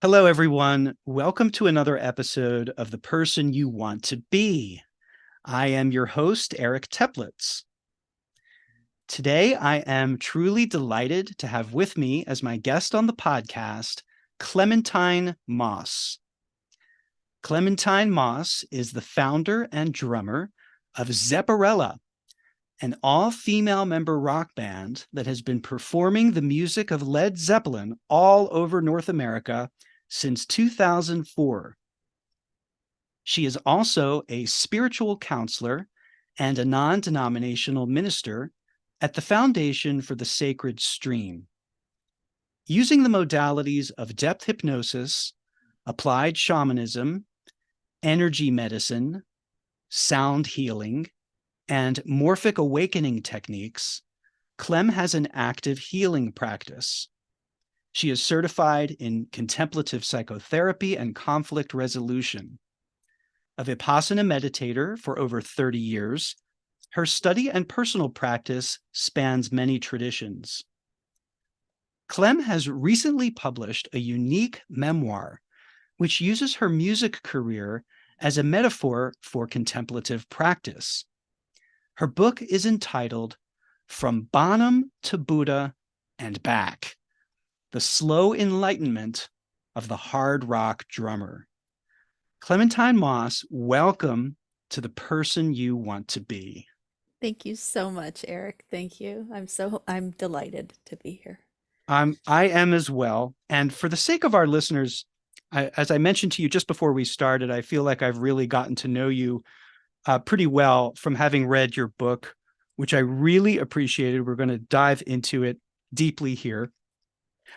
Hello, everyone. Welcome to another episode of The Person You Want to Be. I am your host, Eric Teplitz. Today, I am truly delighted to have with me as my guest on the podcast, Clementine Moss. Clementine Moss is the founder and drummer of Zepparella, an all-female member rock band that has been performing the music of Led Zeppelin all over North America since 2004. She is also a spiritual counselor and a non-denominational minister at the Foundation for the Sacred Stream. Using the modalities of depth hypnosis, applied shamanism, energy medicine, sound healing, and morphic awakening techniques, Clem has an active healing practice. She is certified in contemplative psychotherapy and conflict resolution. A Vipassana meditator for over 30 years, her study and personal practice spans many traditions. Clem has recently published a unique memoir, which uses her music career as a metaphor for contemplative practice. Her book is entitled From Bonham to Buddha and Back: The Slow Enlightenment of the Hard Rock Drummer. Clementine Moss, welcome to The Person You Want to Be. Thank you so much, Eric. Thank you. I'm delighted to be here. I am as well. And for the sake of our listeners, as I mentioned to you just before we started, I feel like I've really gotten to know you pretty well from having read your book, which I really appreciated. We're going to dive into it deeply here.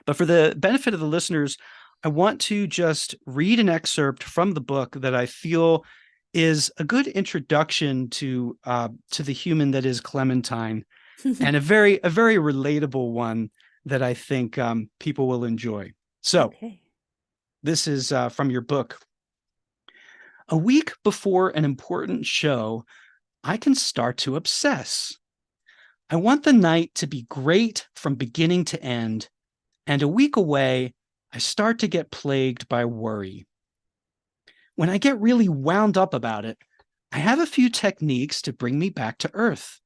But for the benefit of the listeners, I want to just read an excerpt from the book that I feel is a good introduction to the human that is Clementine, and a very relatable one that I think people will enjoy. So Okay. this is from your book. A week before an important show, I can start to obsess. I want the night to be great from beginning to end, and a week away, I start to get plagued by worry. When I get really wound up about it, I have a few techniques to bring me back to earth.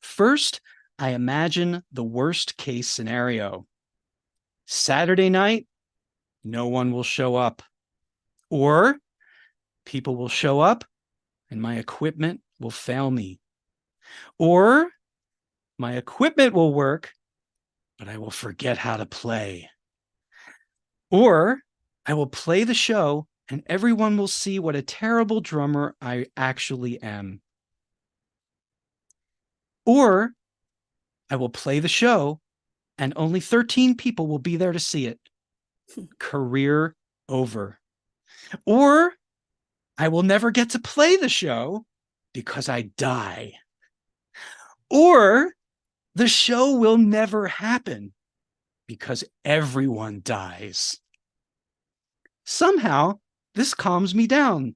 First, I imagine the worst case scenario. Saturday night, no one will show up. Or people will show up and my equipment will fail me. Or my equipment will work, but I will forget how to play. Or I will play the show and everyone will see what a terrible drummer I actually am. Or I will play the show and only 13 people will be there to see it. Career over. Or I will never get to play the show because I die. Or the show will never happen because everyone dies. Somehow, this calms me down.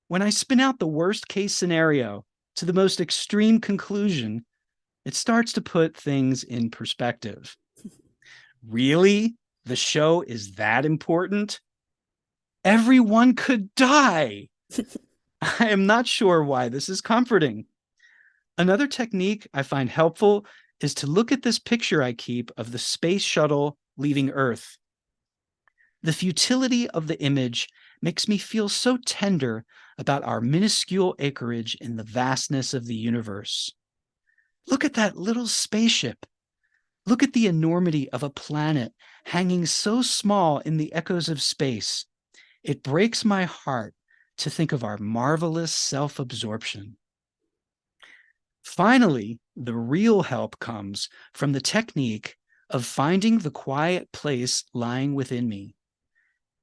When I spin out the worst case scenario to the most extreme conclusion, it starts to put things in perspective. Really? The show is that important? Everyone could die. I am not sure why this is comforting. Another technique I find helpful is to look at this picture I keep of the space shuttle leaving Earth. The futility of the image makes me feel so tender about our minuscule acreage in the vastness of the universe. Look at that little spaceship. Look at the enormity of a planet hanging so small in the echoes of space. It breaks my heart to think of our marvelous self-absorption. Finally, the real help comes from the technique of finding the quiet place lying within me.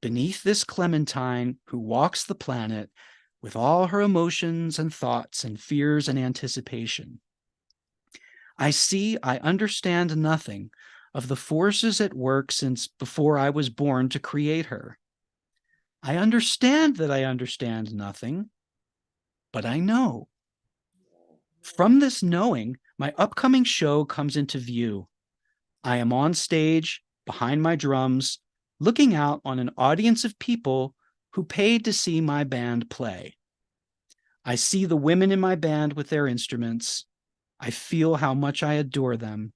Beneath this Clementine who walks the planet with all her emotions and thoughts and fears and anticipation. I understand nothing of the forces at work since before I was born to create her. I understand that I understand nothing, but I know. From this knowing, my upcoming show comes into view. I am on stage, behind my drums, looking out on an audience of people who paid to see my band play. I see the women in my band with their instruments. I feel how much I adore them.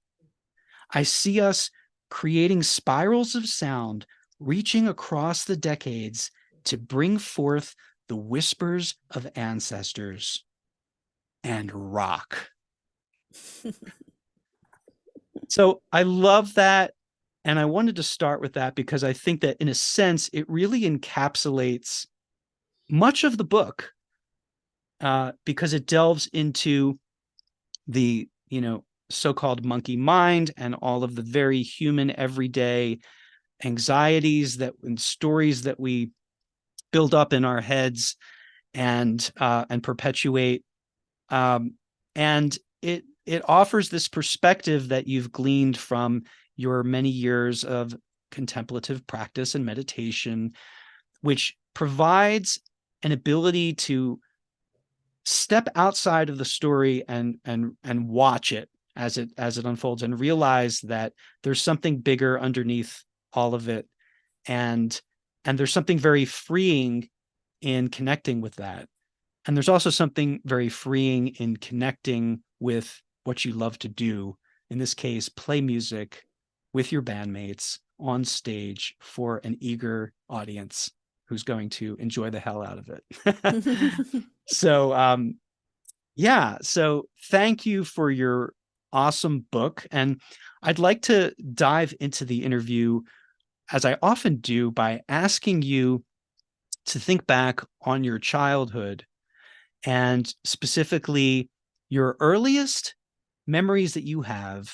I see us creating spirals of sound, reaching across the decades to bring forth the whispers of ancestors and rock. So I love that. And I wanted to start with that because I think that in a sense, it really encapsulates much of the book, because it delves into the, so-called monkey mind and all of the very human everyday anxieties and stories that we build up in our heads and perpetuate. And it offers this perspective that you've gleaned from your many years of contemplative practice and meditation, which provides an ability to step outside of the story and watch it as it unfolds and realize that there's something bigger underneath all of it, and there's something very freeing in connecting with that. And there's also something very freeing in connecting with what you love to do, in this case, play music with your bandmates on stage for an eager audience who's going to enjoy the hell out of it. So, yeah, so thank you for your awesome book. And I'd like to dive into the interview, as I often do, by asking you to think back on your childhood and specifically your earliest memories that you have,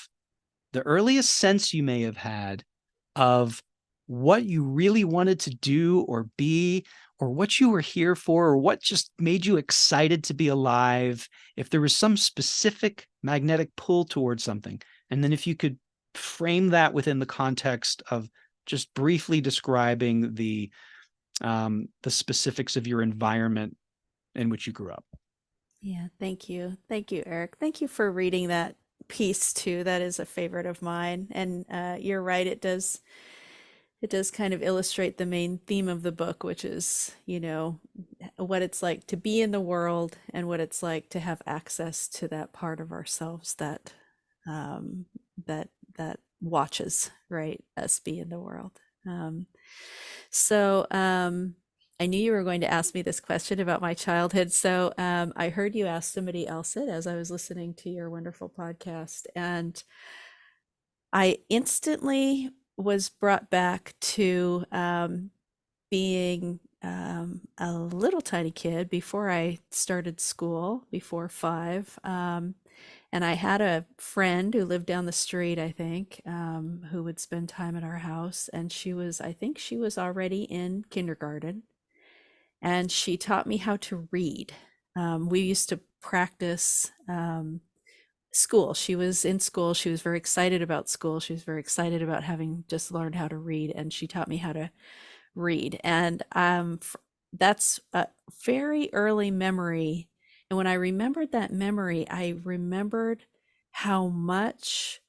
the earliest sense you may have had of what you really wanted to do or be, or what you were here for, or what just made you excited to be alive, if there was some specific magnetic pull towards something. And then if you could frame that within the context of just briefly describing the specifics of your environment in which you grew up. Yeah, thank you. Thank you, Eric. Thank you for reading that piece too. That is a favorite of mine. And you're right, it does kind of illustrate the main theme of the book, which is, what it's like to be in the world and what it's like to have access to that part of ourselves that um, that watches, right, us be in the world. So I knew you were going to ask me this question about my childhood. So I heard you ask somebody else it as I was listening to your wonderful podcast, and I instantly was brought back to being a little tiny kid before I started school, before 5. And I had a friend who lived down the street, I think, who would spend time at our house. And I think she was already in kindergarten. And she taught me how to read. We used to practice school. She was in school. She was very excited about school. She was very excited about having just learned how to read. And she taught me how to read. And that's a very early memory. And when I remembered that memory, I remembered how much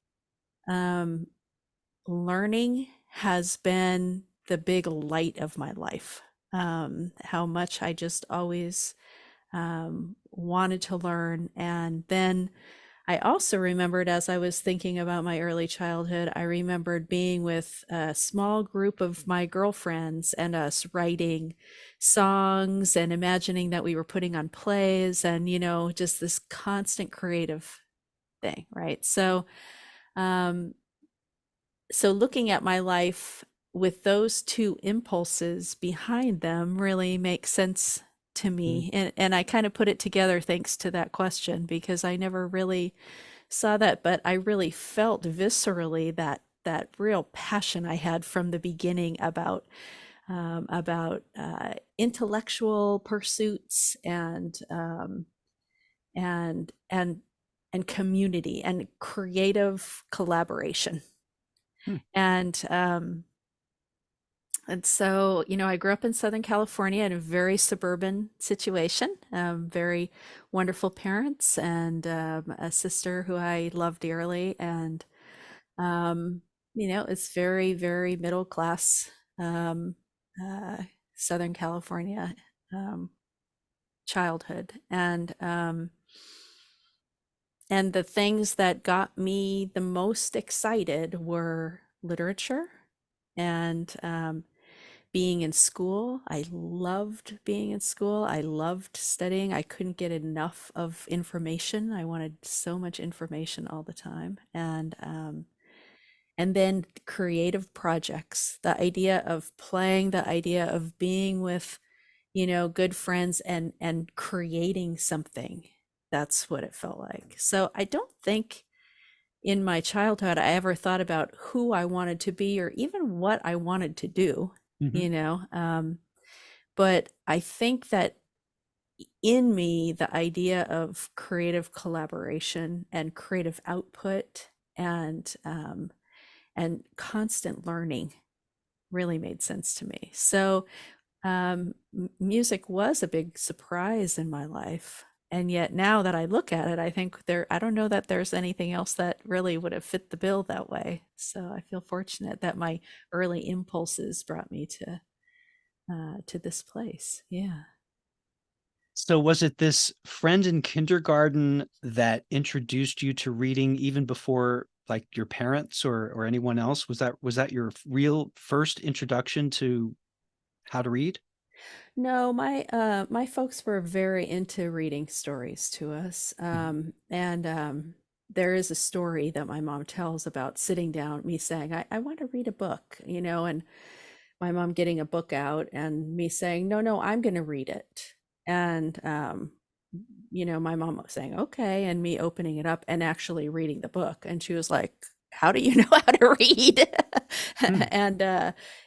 learning has been the big light of my life. How much I just always wanted to learn. And then I also remembered, as I was thinking about my early childhood, I remembered being with a small group of my girlfriends and us writing songs and imagining that we were putting on plays and, just this constant creative thing, right? Um, so looking at my life with those two impulses behind them really makes sense to me. And I kind of put it together thanks to that question, because I never really saw that, but I really felt viscerally that real passion I had from the beginning about intellectual pursuits and and community and creative collaboration. Hmm. And so, I grew up in Southern California in a very suburban situation, very wonderful parents and a sister who I love dearly. And, it's very, very middle class um, uh, Southern California um, childhood, and the things that got me the most excited were literature and being in school. I loved being in school. I loved studying. I couldn't get enough of information. I wanted so much information all the time. And then creative projects, the idea of playing, the idea of being with, good friends and creating something. That's what it felt like. So I don't think in my childhood I ever thought about who I wanted to be or even what I wanted to do, Mhm. you know. But I think that in me, the idea of creative collaboration and creative output and constant learning really made sense to me. So music was a big surprise in my life. And yet now that I look at it, I think I don't know that there's anything else that really would have fit the bill that way. So I feel fortunate that my early impulses brought me to this place. Yeah. So was it this friend in kindergarten that introduced you to reading even before like your parents or anyone else? Was that your real first introduction to how to read? No, my folks were very into reading stories to us. Mhm. And there is a story that my mom tells about sitting down, me saying, I want to read a book, and my mom getting a book out and me saying, no, no, I'm going to read it. And, my mom saying, okay, and me opening it up and actually reading the book. And she was like, how do you know how to read? Hmm. And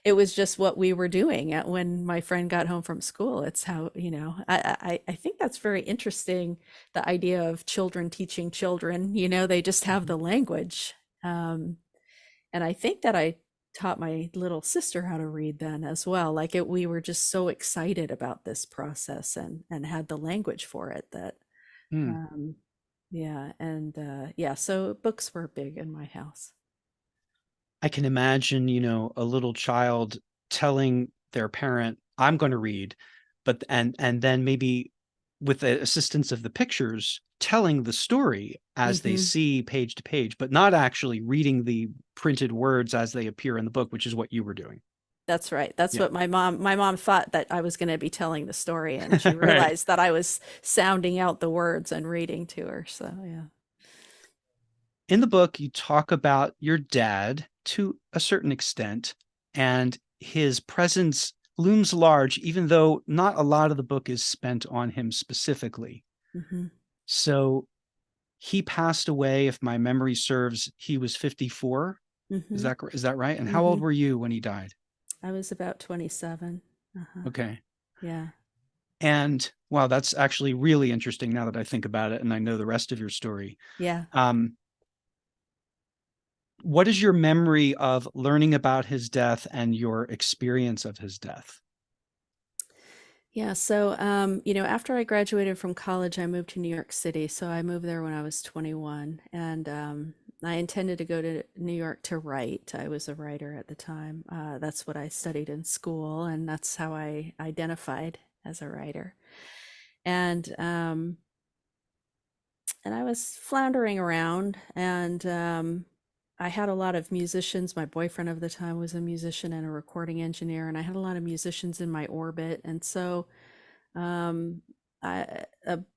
it was just what we were doing when my friend got home from school. It's how, I think that's very interesting. The idea of children teaching children, they just have Mhm. the language. Um, and I think that I taught my little sister how to read then as well. Like we were just so excited about this process and had the language for it that, Hmm. um, yeah. And yeah, so books were big in my house. I can imagine, a little child telling their parent, "I'm going to read," but and then maybe with the assistance of the pictures, telling the story as they Hmm. see page to page, but not actually reading the printed words as they appear in the book, which is what you were doing. That's right. That's Yeah. what my mom thought that I was going to be telling the story, and she Right. realized that I was sounding out the words and reading to her. So yeah. In the book, you talk about your dad to a certain extent, and his presence looms large, even though not a lot of the book is spent on him specifically. Hmm. So he passed away, if my memory serves, he was 54. Hmm. Is that right? And how Hmm. old were you when he died? I was about 27. Uh-huh. Okay. Yeah. And wow, that's actually really interesting now that I think about it and I know the rest of your story. Yeah. Um, what is your memory of learning about his death and your experience of his death? Yeah. So, after I graduated from college, I moved to New York City. So I moved there when I was 21, and I intended to go to New York to write. I was a writer at the time. That's what I studied in school, and that's how I identified as a writer. And and I was floundering around, and I had a lot of musicians. My boyfriend of the time was a musician and a recording engineer, and I had a lot of musicians in my orbit, and so um, a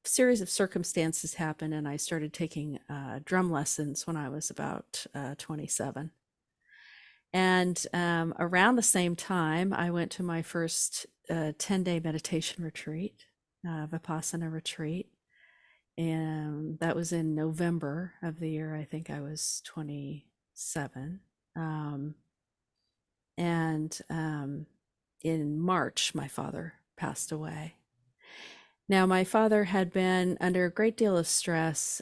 series of circumstances happened, and I started taking drum lessons when I was about 27. And around the same time, I went to my first 10-day meditation retreat, Vipassana retreat. And that was in November of the year, I think I was 27. Um, and in March, my father passed away. Now, my father had been under a great deal of stress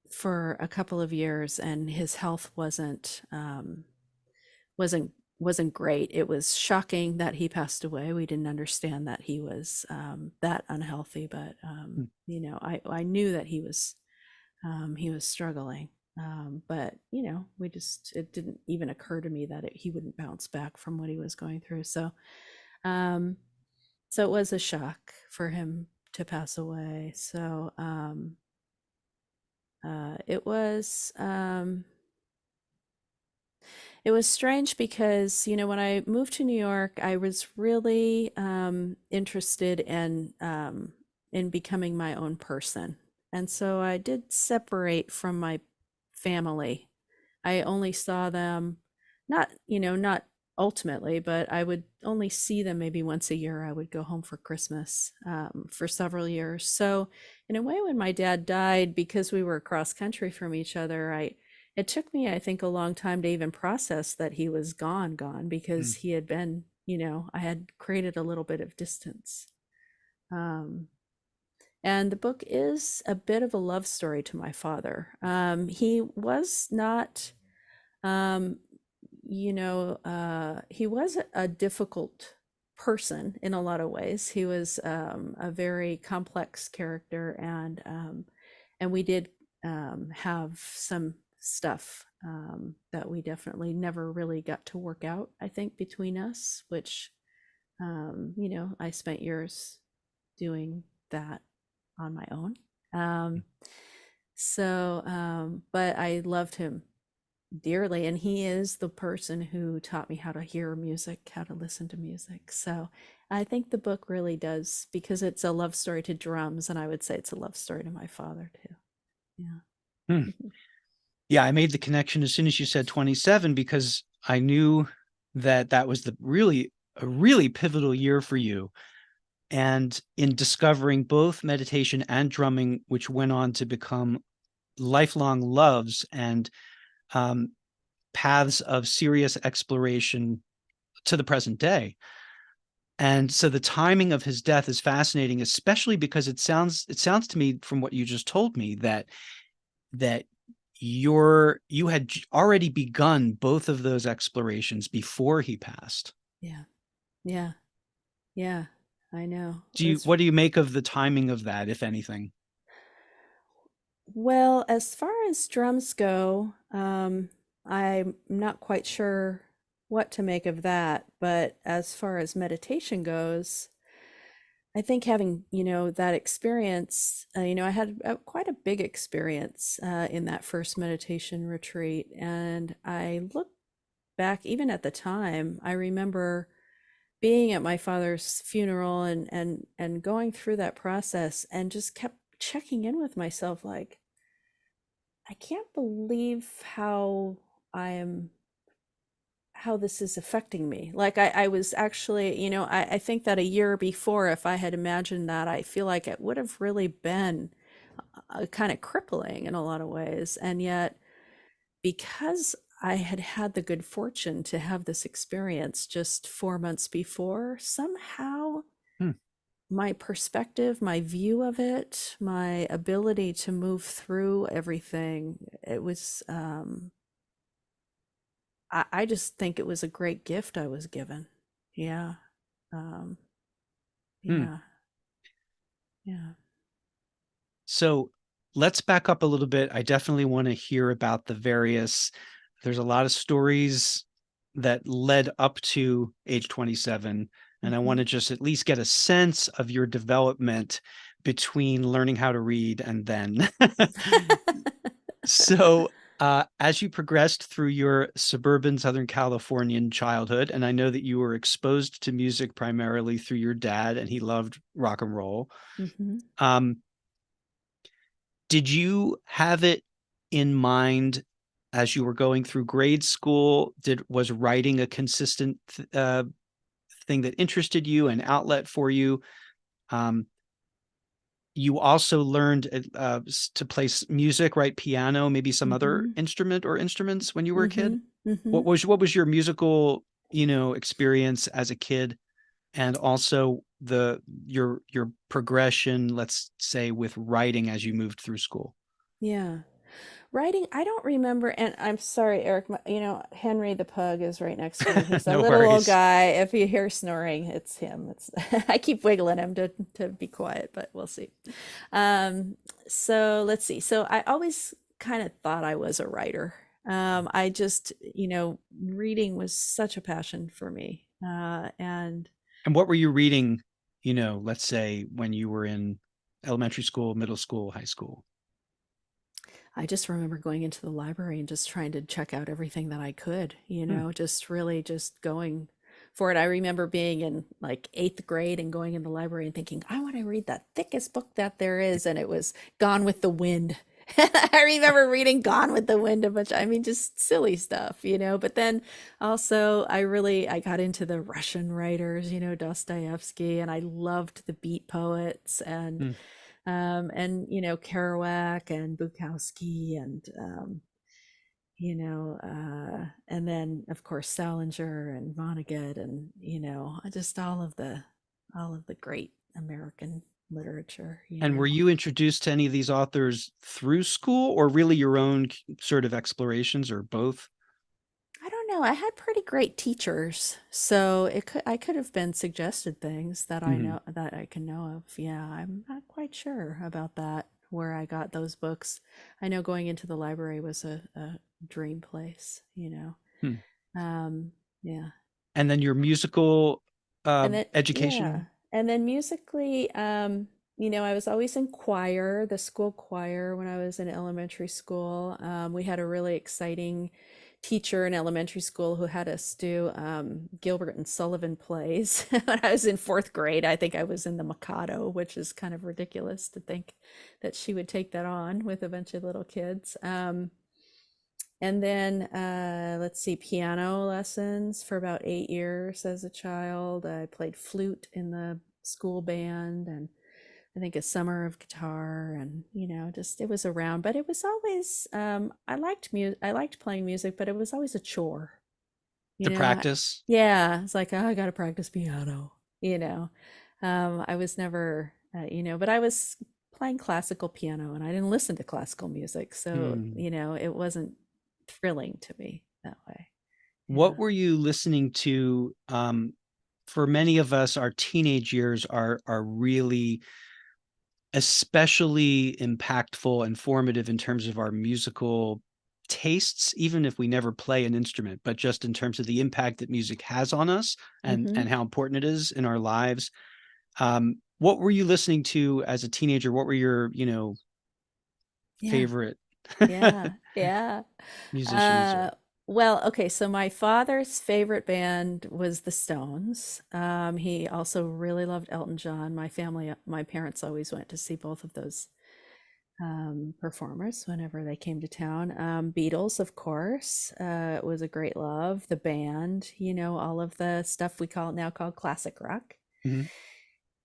for a couple of years, and his health wasn't wasn't great. It was shocking that he passed away. We didn't understand that he was that unhealthy, but Hmm. I knew that he was struggling. But it didn't even occur to me that he wouldn't bounce back from what he was going through. Um, so it was a shock for him to pass away. So it was strange because, when I moved to New York, I was really interested in becoming my own person. And so I did separate from my family. I only saw them, not ultimately, but I would only see them maybe once a year. I would go home for Christmas for several years. So, in a way, when my dad died, because we were across country from each other, it took me, I think, a long time to even process that he was gone, because Mm. he had been, I had created a little bit of distance. Um, and the book is a bit of a love story to my father. He was not, um, he was a difficult person in a lot of ways. He was a very complex character, and we did have some stuff that we definitely never really got to work out, I think, between us, which, I spent years doing that on my own. But I loved him dearly, and he is the person who taught me how to hear music, how to listen to music. So I think the book really does, because it's a love story to drums, and I would say it's a love story to my father too. Yeah. Hmm. Yeah, I made the connection as soon as you said 27 because I knew that that was a really pivotal year for you. And in discovering both meditation and drumming, which went on to become lifelong loves and um, paths of serious exploration to the present day. And so the timing of his death is fascinating, especially because it sounds to me from what you just told me that you had already begun both of those explorations before he passed. Yeah. Yeah. Yeah. I know. What do you make of the timing of that, if anything? Well, as far as drums go, I'm not quite sure what to make of that. But as far as meditation goes, I think having, that experience, I had quite a big experience in that first meditation retreat. And I look back, even at the time, I remember being at my father's funeral and going through that process, and just kept checking in with myself, like, I can't believe how this is affecting me. Like, I was actually, I think that a year before, if I had imagined that, I feel like it would have really been kind of crippling in a lot of ways. And yet, because I had had the good fortune to have this experience just 4 months before, somehow Hmm. my perspective, my view of it, my ability to move through everything, it was, I just think it was a great gift I was given. Yeah. Um, Hmm. yeah. Yeah. So let's back up a little bit. I definitely want to hear about there's a lot of stories that led up to age 27. And I want Mhm. to just at least get a sense of your development between learning how to read and then. So, as you progressed through your suburban Southern Californian childhood, and I know that you were exposed to music primarily through your dad, and he loved rock and roll. Mhm. Um, did you have it in mind as you were going through grade school? Was writing a consistent thing that interested you, an outlet for you? Um, you also learned to play music, right? Piano, maybe some other Mhm. instrument or instruments when you were a kid. Mhm. Mhm. What was your musical, experience as a kid, and also your progression, let's say, with writing as you moved through school? Yeah. Writing, I don't remember, and I'm sorry, Eric, Henry the pug is right next to me. He's a No little old worries. guy. If you hear snoring, it's him. It's I keep wiggling him to be quiet, but we'll see. Um, so let's see. So I always kind of thought I was a writer. I just, reading was such a passion for me. And what were you reading, let's say when you were in elementary school, middle school, high school? I just remember going into the library and just trying to check out everything that I could, Hmm. just really just going for it. I remember being in like eighth grade and going in the library and thinking, I want to read the thickest book that there is. And it was Gone with the Wind. I remember reading Gone with the Wind a bunch. I mean, just silly stuff, But then also, I got into the Russian writers, Dostoevsky, and I loved the beat poets Hmm. Kerouac and Bukowski and then of course Salinger and Vonnegut and just all of the great American literature. And were you introduced to any of these authors through school or really your own sort of explorations or both? I don't know. I had pretty great teachers, so I could have been suggested things that Hmm. I can know of. Yeah, I'm not quite sure about that, where I got those books. I know going into the library was a dream place. Hmm. Um, yeah. And then your musical And then yeah. education? And then musically, I was always in choir, the school choir when I was in elementary school. We had a really exciting teacher in elementary school who had us do Gilbert and Sullivan plays. When I was in fourth grade, I think I was in the Mikado, which is kind of ridiculous to think that she would take that on with a bunch of little kids. And then let's see, piano lessons for about 8 years as a child. I played flute in the school band, and I think a summer of guitar, and just it was around. But it was always I liked music. I liked playing music, but it was always a chore. You To know, practice? yeah, it's like, oh, I got to practice piano. I was never, but I was playing classical piano, and I didn't listen to classical music, so Hmm. it wasn't thrilling to me that way. Yeah. What were you listening to? For many of us, our teenage years are really especially impactful and formative in terms of our musical tastes, even if we never play an instrument, but just in terms of the impact that music has on us Mm-hmm. and how important it is in our lives. What were you listening to as a teenager? What were your, Yeah. favorite Yeah. Yeah. musicians Uh, or well, okay, so my father's favorite band was the Stones. He also really loved Elton John. My parents always went to see both of those performers whenever they came to town. Beatles, of course, was a great love. The band, all of the stuff we now called classic rock. Mhm.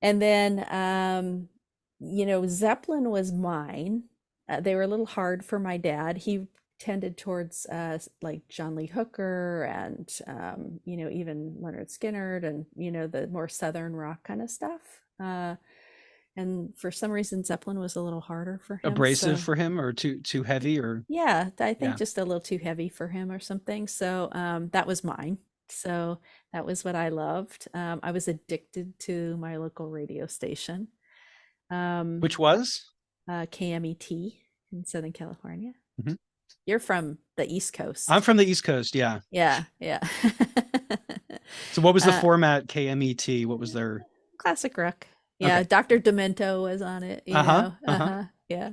And then, Zeppelin was mine. They were a little hard for my dad. He tended towards like John Lee Hooker and, even Leonard Skinner and, the more Southern rock kind of stuff. And for some reason, Zeppelin was a little harder for him. abrasive So, for him or too heavy or yeah, I think yeah. just a little too heavy for him or something. So, that was mine. So, that was what I loved. I was addicted to my local radio station, um, Which was? KMET in Southern California. Mhm. You're from the East I'm Coast. from the East Coast, yeah. Yeah, yeah. So what was the uh, format KMET? What was their Classic rock. Yeah, okay. Dr. Demento was on it, Uh-huh. Uh-huh. Uh-huh. Yeah.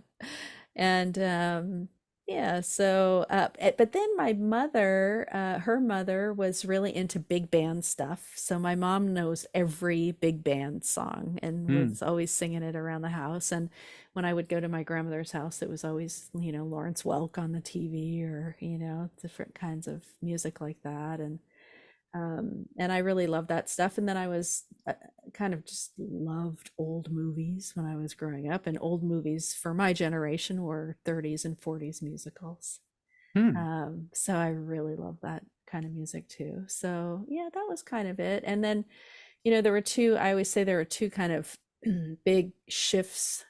And yeah, so but then my mother, her mother was really into big band stuff. So my mom knows every big band song and Hmm. was always singing it around the house. And when I would go to my grandmother's house, it was always, Lawrence Welk on the TV or, different kinds of music like that. And I really loved that stuff. And then I was kind of just loved old movies when I was growing up, and old movies for my generation were 30s and 40s musicals. Hmm. So I really love that kind of music too. So yeah, that was kind of it. And then, there were two, I always say there were two kind of big shifts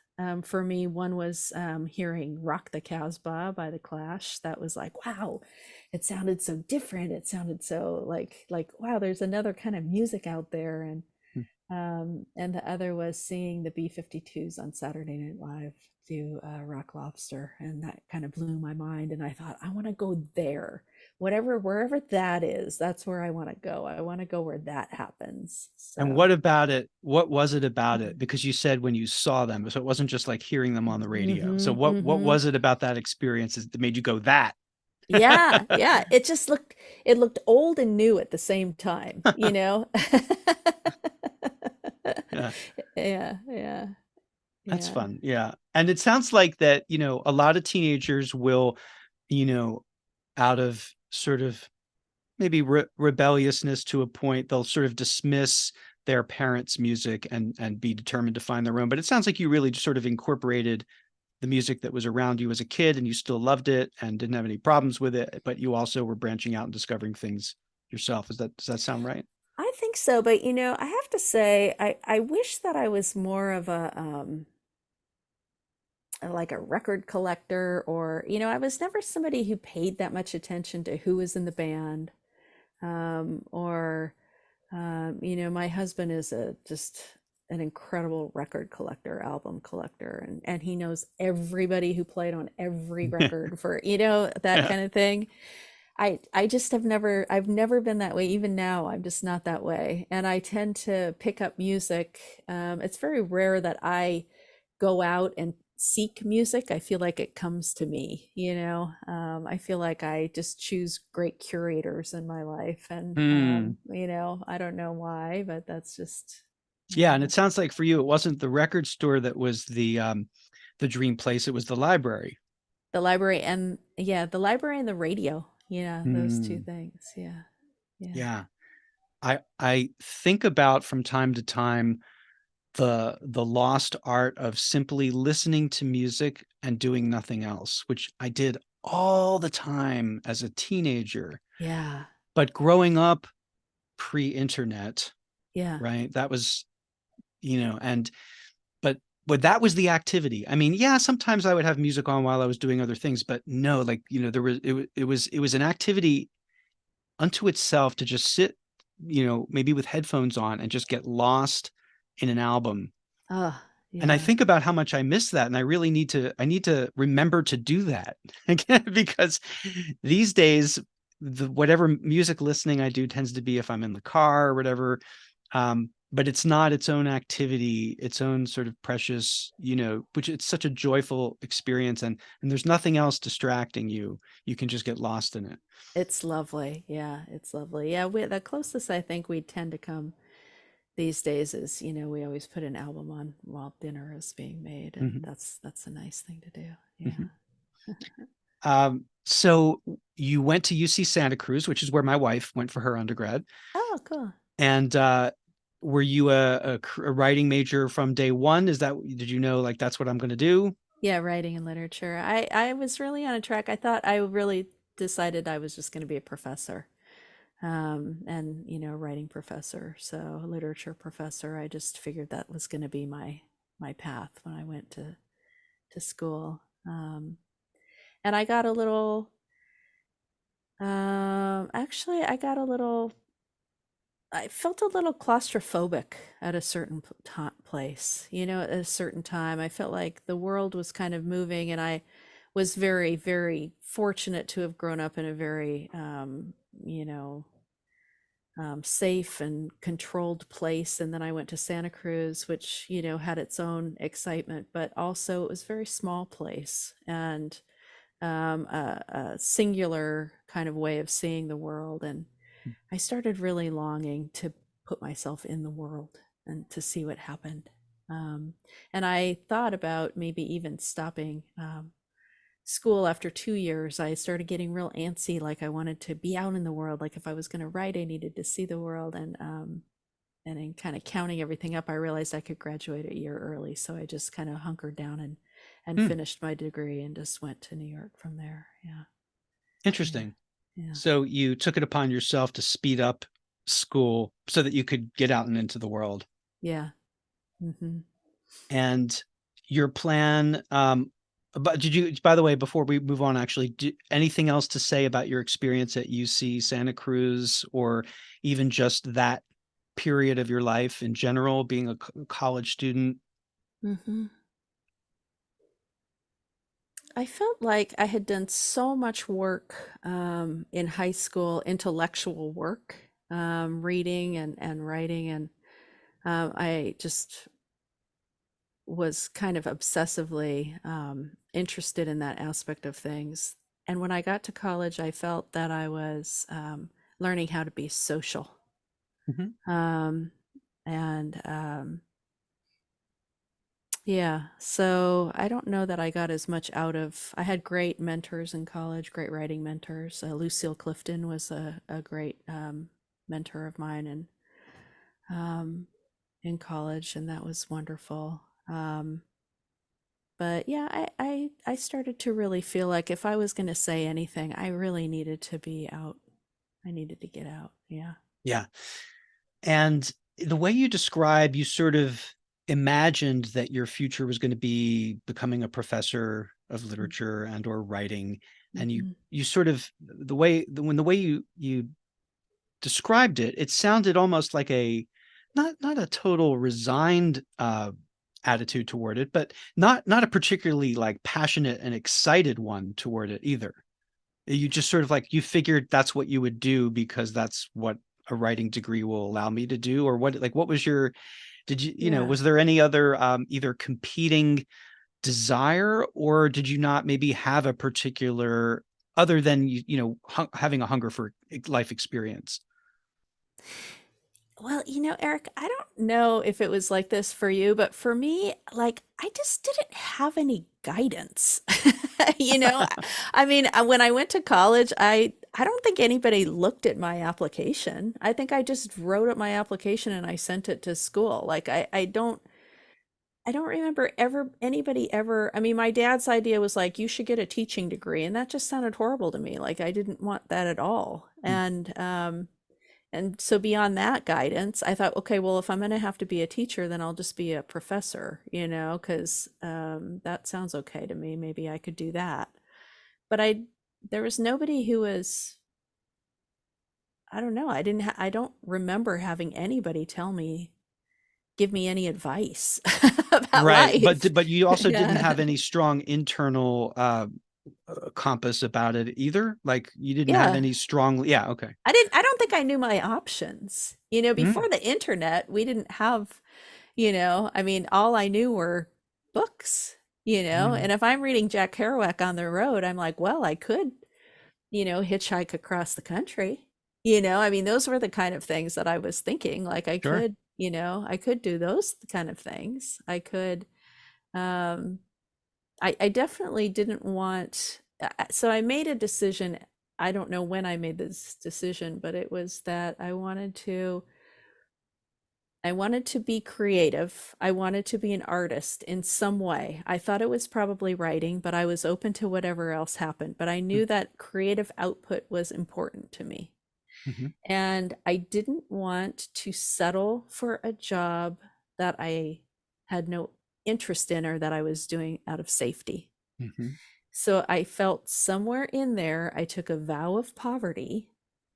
for me. One was hearing Rock the Casbah by The Clash. That was like, wow, it sounded so different. It sounded so like wow, there's another kind of music out there. And And the other was seeing the B-52s on Saturday Night Live do Rock Lobster, and that kind of blew my mind. And I thought, I want to go there, wherever that is. That's where I want to go. I want to go where that happens. And So, what about it? What was it about it? Because you said when you saw them, so it wasn't just like hearing them on the radio. So what was it about that experience that made you go that? yeah, yeah. It looked old and new at the same time, you know? Yeah, Yeah, yeah, that's yeah, fun. Yeah. And it sounds like that, a lot of teenagers will, you know, out of sort of maybe rebelliousness to a point, they'll sort of dismiss their parents' music and be determined to find their own. But it sounds like you really just sort of incorporated the music that was around you as a kid, and you still loved it and didn't have any problems with it, but you also were branching out and discovering things yourself. Does that sound right? I think so, but I have to say, I wish that I was more of a like a record collector, or I was never somebody who paid that much attention to who was in the band, or my husband is a just an incredible record collector, album collector, and he knows everybody who played on every record for that Yeah. kind of thing. I just I've never been that way. Even now, I'm just not that way. And I tend to pick up music. It's very rare that I go out and seek music. I feel like it comes to me. I feel like I just choose great curators in my life. And, Hmm. I don't know why, but that's just, Yeah, and it sounds like for you, it wasn't the record store that was the dream place. It was the library. the library. And yeah, the library and the radio. Yeah, those two Hmm. things. Yeah. Yeah. Yeah. I think about from time to time the lost art of simply listening to music and doing nothing else, which I did all the time as a teenager. Yeah. But growing up pre-internet, Yeah. right? That was, and but that was the activity. I mean, yeah, sometimes I would have music on while I was doing other things, but no, like, there was it was an activity unto itself to just sit, maybe with headphones on and just get lost in an album. Oh, And I yeah. think about how much I miss that, and I need to remember to do that again, because these days, whatever music listening I do tends to be if I'm in the car or whatever. But it's not its own activity, its own sort of precious, which it's such a joyful experience, and there's nothing else distracting you. You can just get lost in it. It's lovely. Yeah, it's lovely. Yeah, the closest I think we tend to come these days is, we always put an album on while dinner is being made, and Mhm, that's a nice thing to do. mhm. Yeah. So you went to UC Santa Cruz, which is where my wife went for her undergrad. Oh, cool. And were you a writing major from day one? Did you know, like, that's what I'm going to do? Yeah, writing and literature. I was really on a track. I thought I really decided I was just going to be a professor. And writing professor, so literature professor. I just figured that was going to be my path when I went to school. And I got a little actually I felt a little claustrophobic at a certain place, at a certain time. I felt like the world was kind of moving, and I was very, very fortunate to have grown up in a very, safe and controlled place. And then I went to Santa Cruz, which, had its own excitement, but also it was a very small place, and a singular kind of way of seeing the world. And I started really longing to put myself in the world and to see what happened. Um, and I thought about maybe even stopping school after 2 years. I started getting real antsy, like I wanted to be out in the world. Like if I was going to write, I needed to see the world. And in kind of counting everything up, I realized I could graduate a year early. So I just kind of hunkered down and Hmm, finished my degree and just went to New York from there. Yeah. Yeah. interesting. Yeah. So you took it upon yourself to speed up school so that you could get out and into the world. Yeah. Hmm. And your plan, but did you, by the way, before we move on, actually, anything else to say about your experience at UC Santa Cruz, or even just that period of your life in general, being a college student? Mm-hmm. I felt like I had done so much work in high school, intellectual work, reading and writing, and I just was kind of obsessively interested in that aspect of things. And when I got to college, I felt that I was learning how to be social. Mhm. Um, and yeah, so I don't know that I got as much out of. I had great mentors in college, great writing mentors. Lucille Clifton was a great mentor of mine, and um, in college, and that was wonderful. But yeah, I started to really feel like if I was going to say anything, I really needed to be out. I needed to get out. Yeah. Yeah. And the way you describe, you sort of imagined that your future was going to be becoming a professor of literature and or writing. And Mm-hmm. you sort of the way you described it, it sounded almost like a not a total resigned attitude toward it, but not a particularly like passionate and excited one toward it either. You just sort of like you figured that's what you would do because that's what a writing degree will allow me to do, or what, like what was your, did you, you know, Yeah. was there any other either competing desire, or did you not maybe have a particular, other than having a hunger for life experience? Well, Eric, I don't know if it was like this for you, but for me, like, I just didn't have any guidance. You know, I mean, when I went to college, I don't think anybody looked at my application. I think I just wrote up my application and I sent it to school. Like, I don't remember ever anybody ever. I mean, my dad's idea was like, you should get a teaching degree, and that just sounded horrible to me. Like, I didn't want that at all. And so beyond that guidance, I thought, okay, well, if I'm going to have to be a teacher, then I'll just be a professor, because that sounds okay to me. Maybe I could do that. But there was nobody who was, I don't know. I don't remember having anybody give me any advice about Right, life. but you also didn't Yeah. have any strong internal compass about it either. Like you didn't have Yeah. any strong. Yeah, okay. I don't think I knew my options. Mm, Before the internet, we didn't have, I mean, all I knew were books, mm, and if I'm reading Jack Kerouac on the road, I'm like, well, I could, hitchhike across the country. I mean, those were the kind of things that I was thinking. Like sure. I could do those kind of things. Um, I definitely didn't want, so I made a decision. I don't know when I made this decision, but it was that I wanted to be creative. I wanted to be an artist in some way. I thought it was probably writing, but I was open to whatever else happened. But I knew that creative output was important to me. Mm-hmm, And I didn't want to settle for a job that I had no interest in or that I was doing out of safety. mm-hmm, So I felt somewhere in there, I took a vow of poverty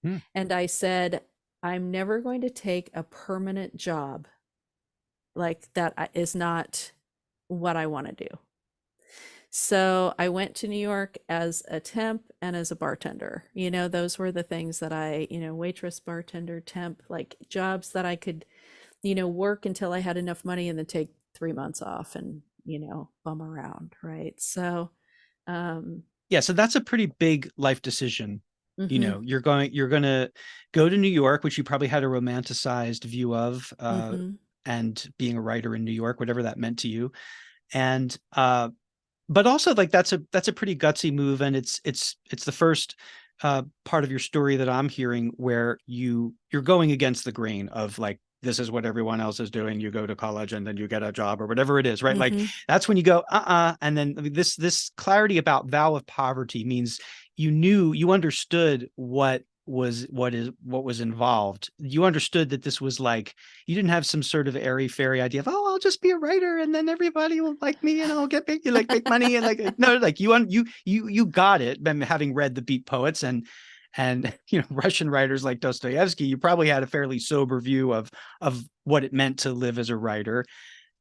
mm, and I said, I'm never going to take a permanent job like that is not what I want to do. So I went to New York as a temp and as a bartender. Those were the things that waitress, bartender, temp, like jobs that I could, work until I had enough money and then take 3 months off and, bum around. Right. So, um, yeah, so that's a pretty big life decision. mm-hmm, You're going to go to New York, which you probably had a romanticized view of, mm-hmm, and being a writer in New York, whatever that meant to you. And but also like that's a pretty gutsy move, and it's the first part of your story that I'm hearing where you're going against the grain of like, this is what everyone else is doing. You go to college and then you get a job or whatever it is, right? Like mm-hmm. that's when you go, and then I mean, this clarity about vow of poverty means you understood what was involved. You understood that this was like, you didn't have some sort of airy fairy idea of, oh, I'll just be a writer and then everybody will like me and I'll get big, like make money, and like no, like you got it, having read the Beat Poets, And Russian writers like Dostoevsky, you probably had a fairly sober view of what it meant to live as a writer.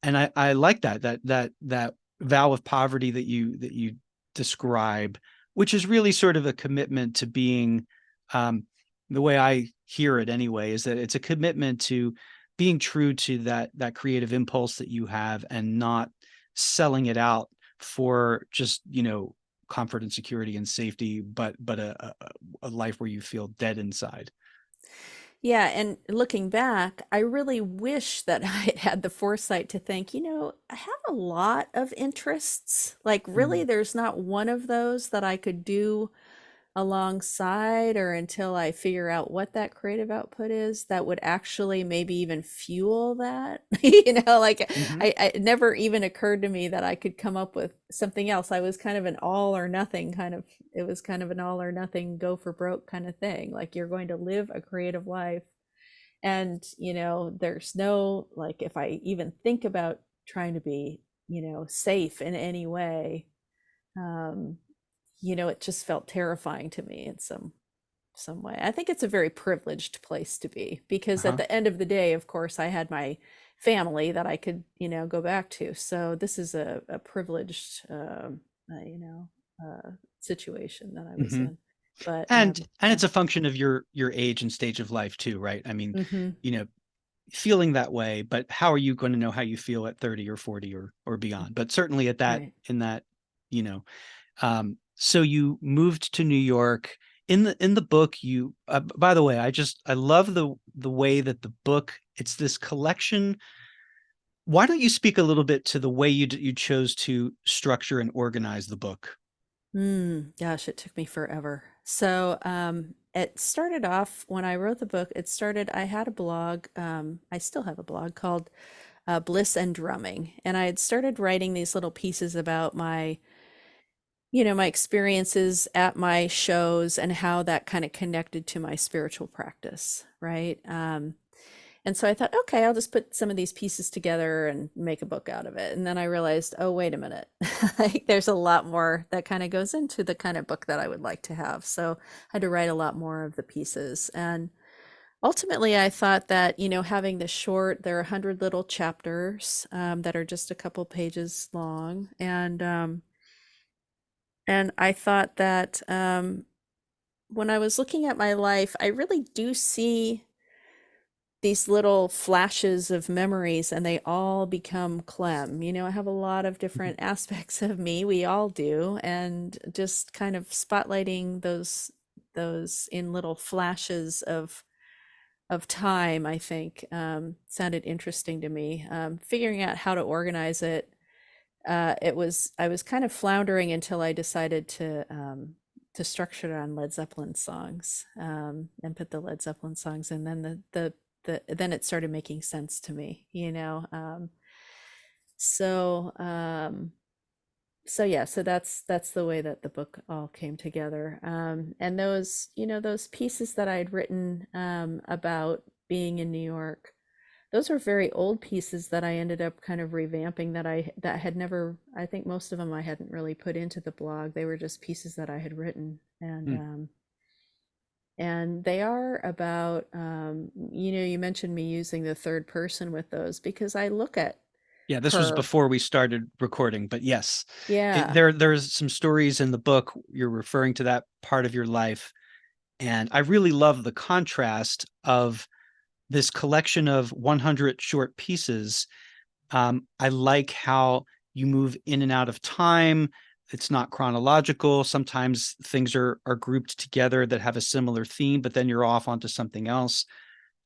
And I like that vow of poverty that you describe, which is really sort of a commitment to being, the way I hear it anyway, is that it's a commitment to being true to that creative impulse that you have, and not selling it out for just comfort and security and safety, but a life where you feel dead inside. Yeah, and looking back, I really wish that I had had the foresight to think, I have a lot of interests. Like, really, Mm. there's not one of those that I could do alongside or until I figure out what that creative output is that would actually maybe even fuel that. Like Hmm. it never even occurred to me that I could come up with something else. I was kind of an all or nothing kind of, it was kind of an all or nothing, go for broke kind of thing. Like, you're going to live a creative life. And, there's no, like, if I even think about trying to be, safe in any way, um, it just felt terrifying to me in some way. I think it's a very privileged place to be, because at Uh-huh. the end of the day, of course, I had my family that I could, go back to. So this is a privileged, situation that I was Hmm. in. But And yeah. it's a function of your age and stage of life too, right? I mean, Hmm. you know, feeling that way, but how are you going to know how you feel at 30 or 40 or beyond? But certainly at that Right. in that, you know, so you moved to New York. In the book, you by the way, I love the way that the book, it's this collection. Why don't you speak a little bit to the way you chose to structure and organize the book? Gosh, it took me forever. So, it started off when I wrote the book. I had a blog. I still have a blog called Bliss and Drumming. And I had started writing these little pieces about my experiences at my shows and how that kind of connected to my spiritual practice, right? And so I thought, okay, I'll just put some of these pieces together and make a book out of it. And then I realized, oh, wait a minute. Like, there's a lot more that kind of goes into the kind of book that I would like to have. So I had to write a lot more of the pieces. And ultimately, I thought that, having this short, there are 100 little chapters that are just a couple pages long. And I thought that when I was looking at my life, I really do see these little flashes of memories, and they all become Clem. I have a lot of different aspects of me. We all do. And just kind of spotlighting those in little flashes of time, I think, sounded interesting to me. Figuring out how to organize it, I was kind of floundering until I decided to structure it on Led Zeppelin songs, and put the Led Zeppelin songs, and then then it started making sense to me. So so yeah, so that's the way that the book all came together. And those pieces that I'd written about being in New York, those were very old pieces that I ended up kind of revamping, that had never, I think most of them I hadn't really put into the blog. They were just pieces that I had written. Hmm. And they are about, you mentioned me using the third person with those, because I look at Yeah, this was her. before we started recording, but yes, Yeah. there's some stories in the book. You're referring to that part of your life, and I really love the contrast of this collection of 100 short pieces. I like how you move in and out of time. It's not chronological. Sometimes things are grouped together that have a similar theme, but then you're off onto something else.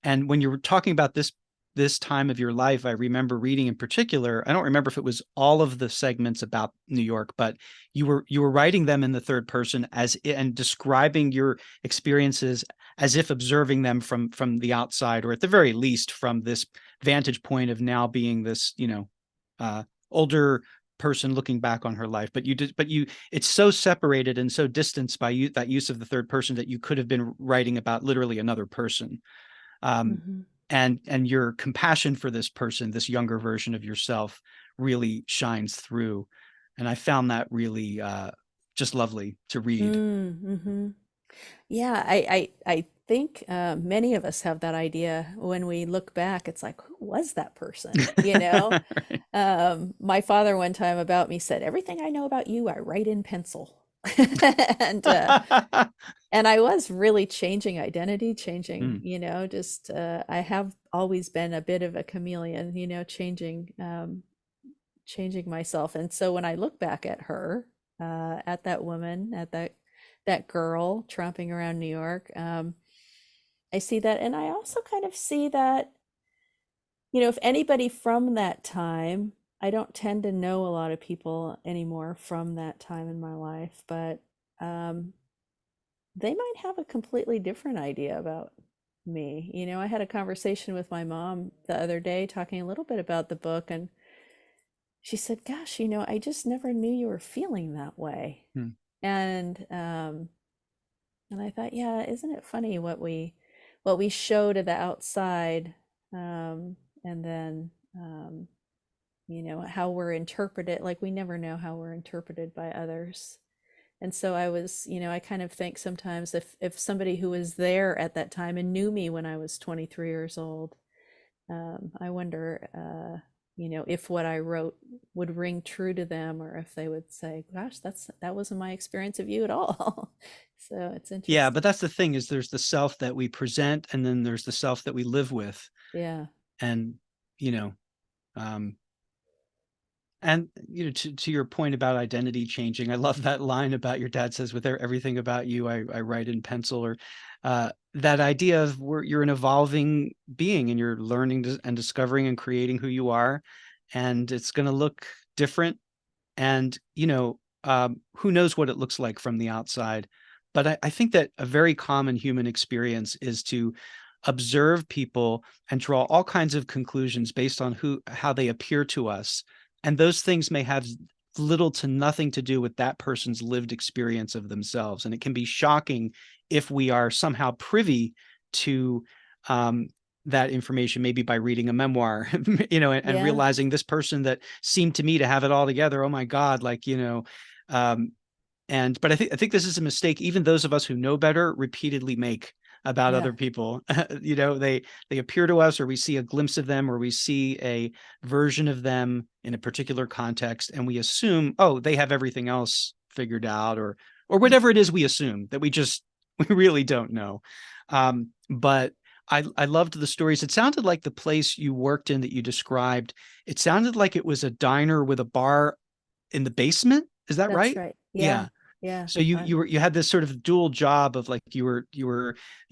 And when you were talking about this time of your life, I remember reading in particular, I don't remember if it was all of the segments about New York, but you were writing them in the third person and describing your experiences as if observing them from the outside, or at the very least from this vantage point of now being this, older person looking back on her life. But it's so separated and so distanced by that use of the third person, that you could have been writing about literally another person. um, Hmm. and your compassion for this person, this younger version of yourself, really shines through. And I found that really just lovely to read. Mm-hmm. Yeah, I think many of us have that idea when we look back. It's like, who was that person? You know, Right. my father one time about me said, "Everything I know about you, I write in pencil," and uh, and I was really changing identity, changing. Mm. Just I have always been a bit of a chameleon. Changing myself. And so when I look back at her, at that woman, at that girl tromping around New York, I see that, and I also kind of see that, if anybody from that time, I don't tend to know a lot of people anymore from that time in my life, but um, they might have a completely different idea about me. I had a conversation with my mom the other day talking a little bit about the book, and she said, "Gosh, I just never knew you were feeling that way." Mm. And I thought, yeah, isn't it funny what we show to the outside, and then how we're interpreted. Like we never know how we're interpreted by others. And so I kind of think sometimes if somebody who was there at that time and knew me when I was 23 years old, I wonder, if what I wrote would ring true to them, or if they would say, "Gosh, that wasn't my experience of you at all." So it's Yeah, but interesting. that's the thing is there's the self that we present and then there's the self that we live with. Yeah, And, you know, um, and to your point about identity changing, I love that line about your dad says, "With everything about you, I write in pencil," or that idea of where you're an evolving being and you're learning and discovering and creating who you are, and it's going to look different. And who knows what it looks like from the outside. But I think that a very common human experience is to observe people and draw all kinds of conclusions based on how they appear to us, and those things may have little to nothing to do with that person's lived experience of themselves. And it can be shocking if we are somehow privy to um, that information, maybe by reading a memoir, and yeah, realizing this person that seemed to me to have it all together. Oh my God, um, but I think this is a mistake even those of us who know better repeatedly make about yeah, other people. They appear to us, or we see a glimpse of them, or we see a version of them in a particular context, and we assume, oh, they have everything else figured out, or whatever it is we assume that we really don't know. But I loved the stories. It sounded like the place you worked in that you described, it sounded like it was a diner with a bar in the basement. Is that that's right? right. Yeah, Yeah. yeah. So you had this sort of dual job of like you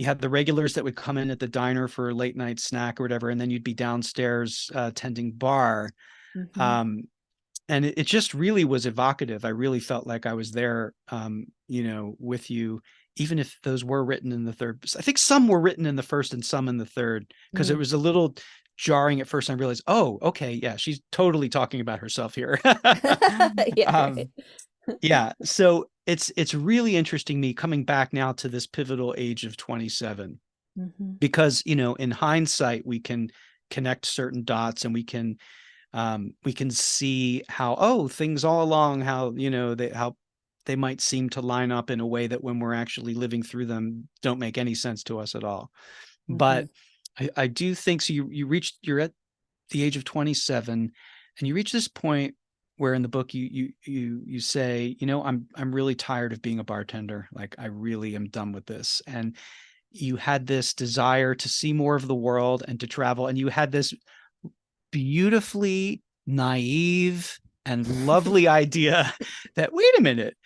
had the regulars that would come in at the diner for a late night snack or whatever, and then you'd be downstairs tending bar. Hmm. Um, and it just really was evocative. I really felt like I was there, with you, even if those were written in the third. I think some were written in the first and some in the third, because it Mm. was a little jarring at first. I realized, oh, okay, yeah, she's totally talking about herself here. Yeah, right. um, yeah, so it's really interesting me coming back now to this pivotal age of 27, Hmm. because in hindsight we can connect certain dots, and we can see how, oh, things all along, how they might seem to line up in a way that when we're actually living through them don't make any sense to us at all. Hmm. But I do think so. You're at the age of 27, and you reach this point where in the book you say, I'm really tired of being a bartender. Like I really am done with this. And you had this desire to see more of the world and to travel, and you had this beautifully naive and lovely idea that, wait a minute,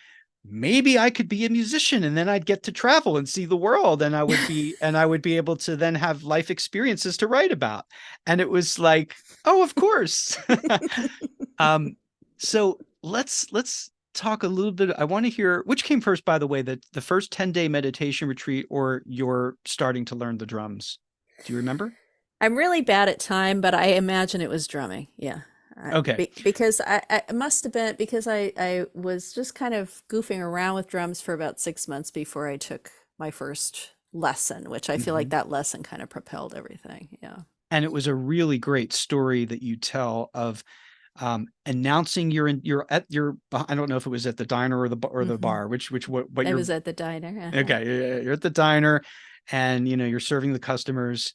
maybe I could be a musician and then I'd get to travel and see the world, and I would be able to then have life experiences to write about. And it was like, oh, of course. um so let's talk a little bit. I want to hear which came first, by the way, the first 10-day meditation retreat or your starting to learn the drums. Do you remember? I'm really bad at time, but I imagine it was drumming. Yeah. Okay. Because I it must have been because I was just kind of goofing around with drums for about 6 months before I took my first lesson, which I feel like Mhm. that lesson kind of propelled everything. Yeah. And it was a really great story that you tell of, announcing you're at your, I don't know if it was at the diner or the Hmm. bar, what I you're, was at the diner. Uh-huh. okay, you're at the diner, and you're serving the customers,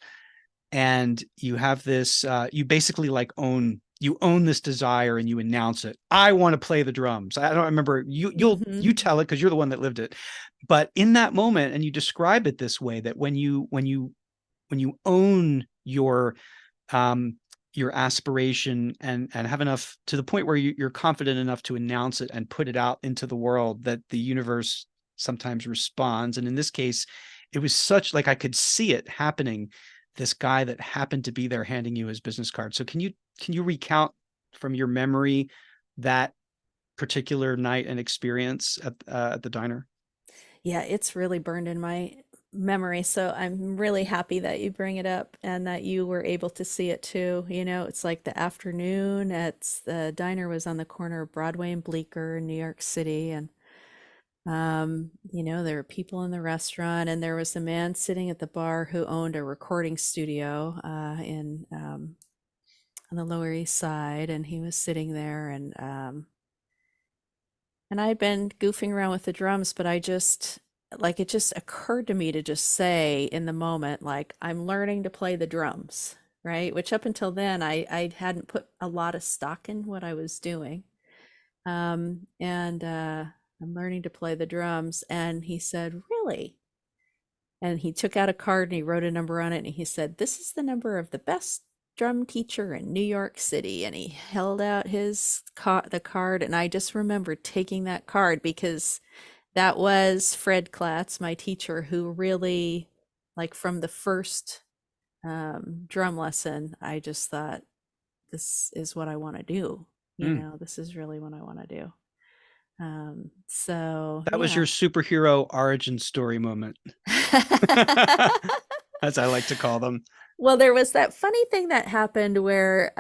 and you have this, you basically like you own this desire, and you announce it. I want to play the drums. I don't remember, you Hmm. tell it because you're the one that lived it. But in that moment, and you describe it this way, that when you own um your aspiration, and have enough to the point where you're confident enough to announce it and put it out into the world, that the universe sometimes responds. And in this case, it was such, like, I could see it happening, this guy that happened to be there handing you his business card. So can you recount from your memory that particular night and experience at the diner? Yeah, it's really burned in my memory. So I'm really happy that you bring it up and that you were able to see it too. It's like the afternoon at the diner was on the corner of Broadway and Bleecker in New York City. And, there were people in the restaurant, and there was a man sitting at the bar who owned a recording studio on the Lower East Side. And he was sitting there, and I'd been goofing around with the drums, but it just occurred to me to just say in the moment, like, I'm learning to play the drums, right? Which up until then, I hadn't put a lot of stock in what I was doing. And I'm learning to play the drums. And he said, really? And he took out a card and he wrote a number on it. And he said, this is the number of the best drum teacher in New York City. And he held out the card. And I just remember taking that card because that was Fred Klatz, my teacher, who really, like, from the first drum lesson, I just thought, this is what I want to do. Mm. This is really what I want to do. So That was your yeah. superhero origin story moment, as I like to call them. Well, there was that funny thing that happened where,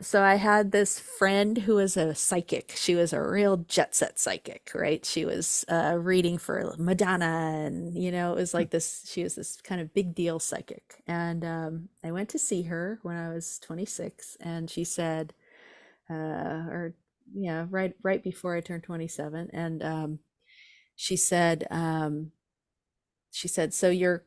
so I had this friend who was a psychic. She was a real jet set psychic, right? She was reading for Madonna, and, it was like this, she was this kind of big deal psychic. And I went to see her when I was 26, and she said, or yeah, right before I turned 27, and she said, so you're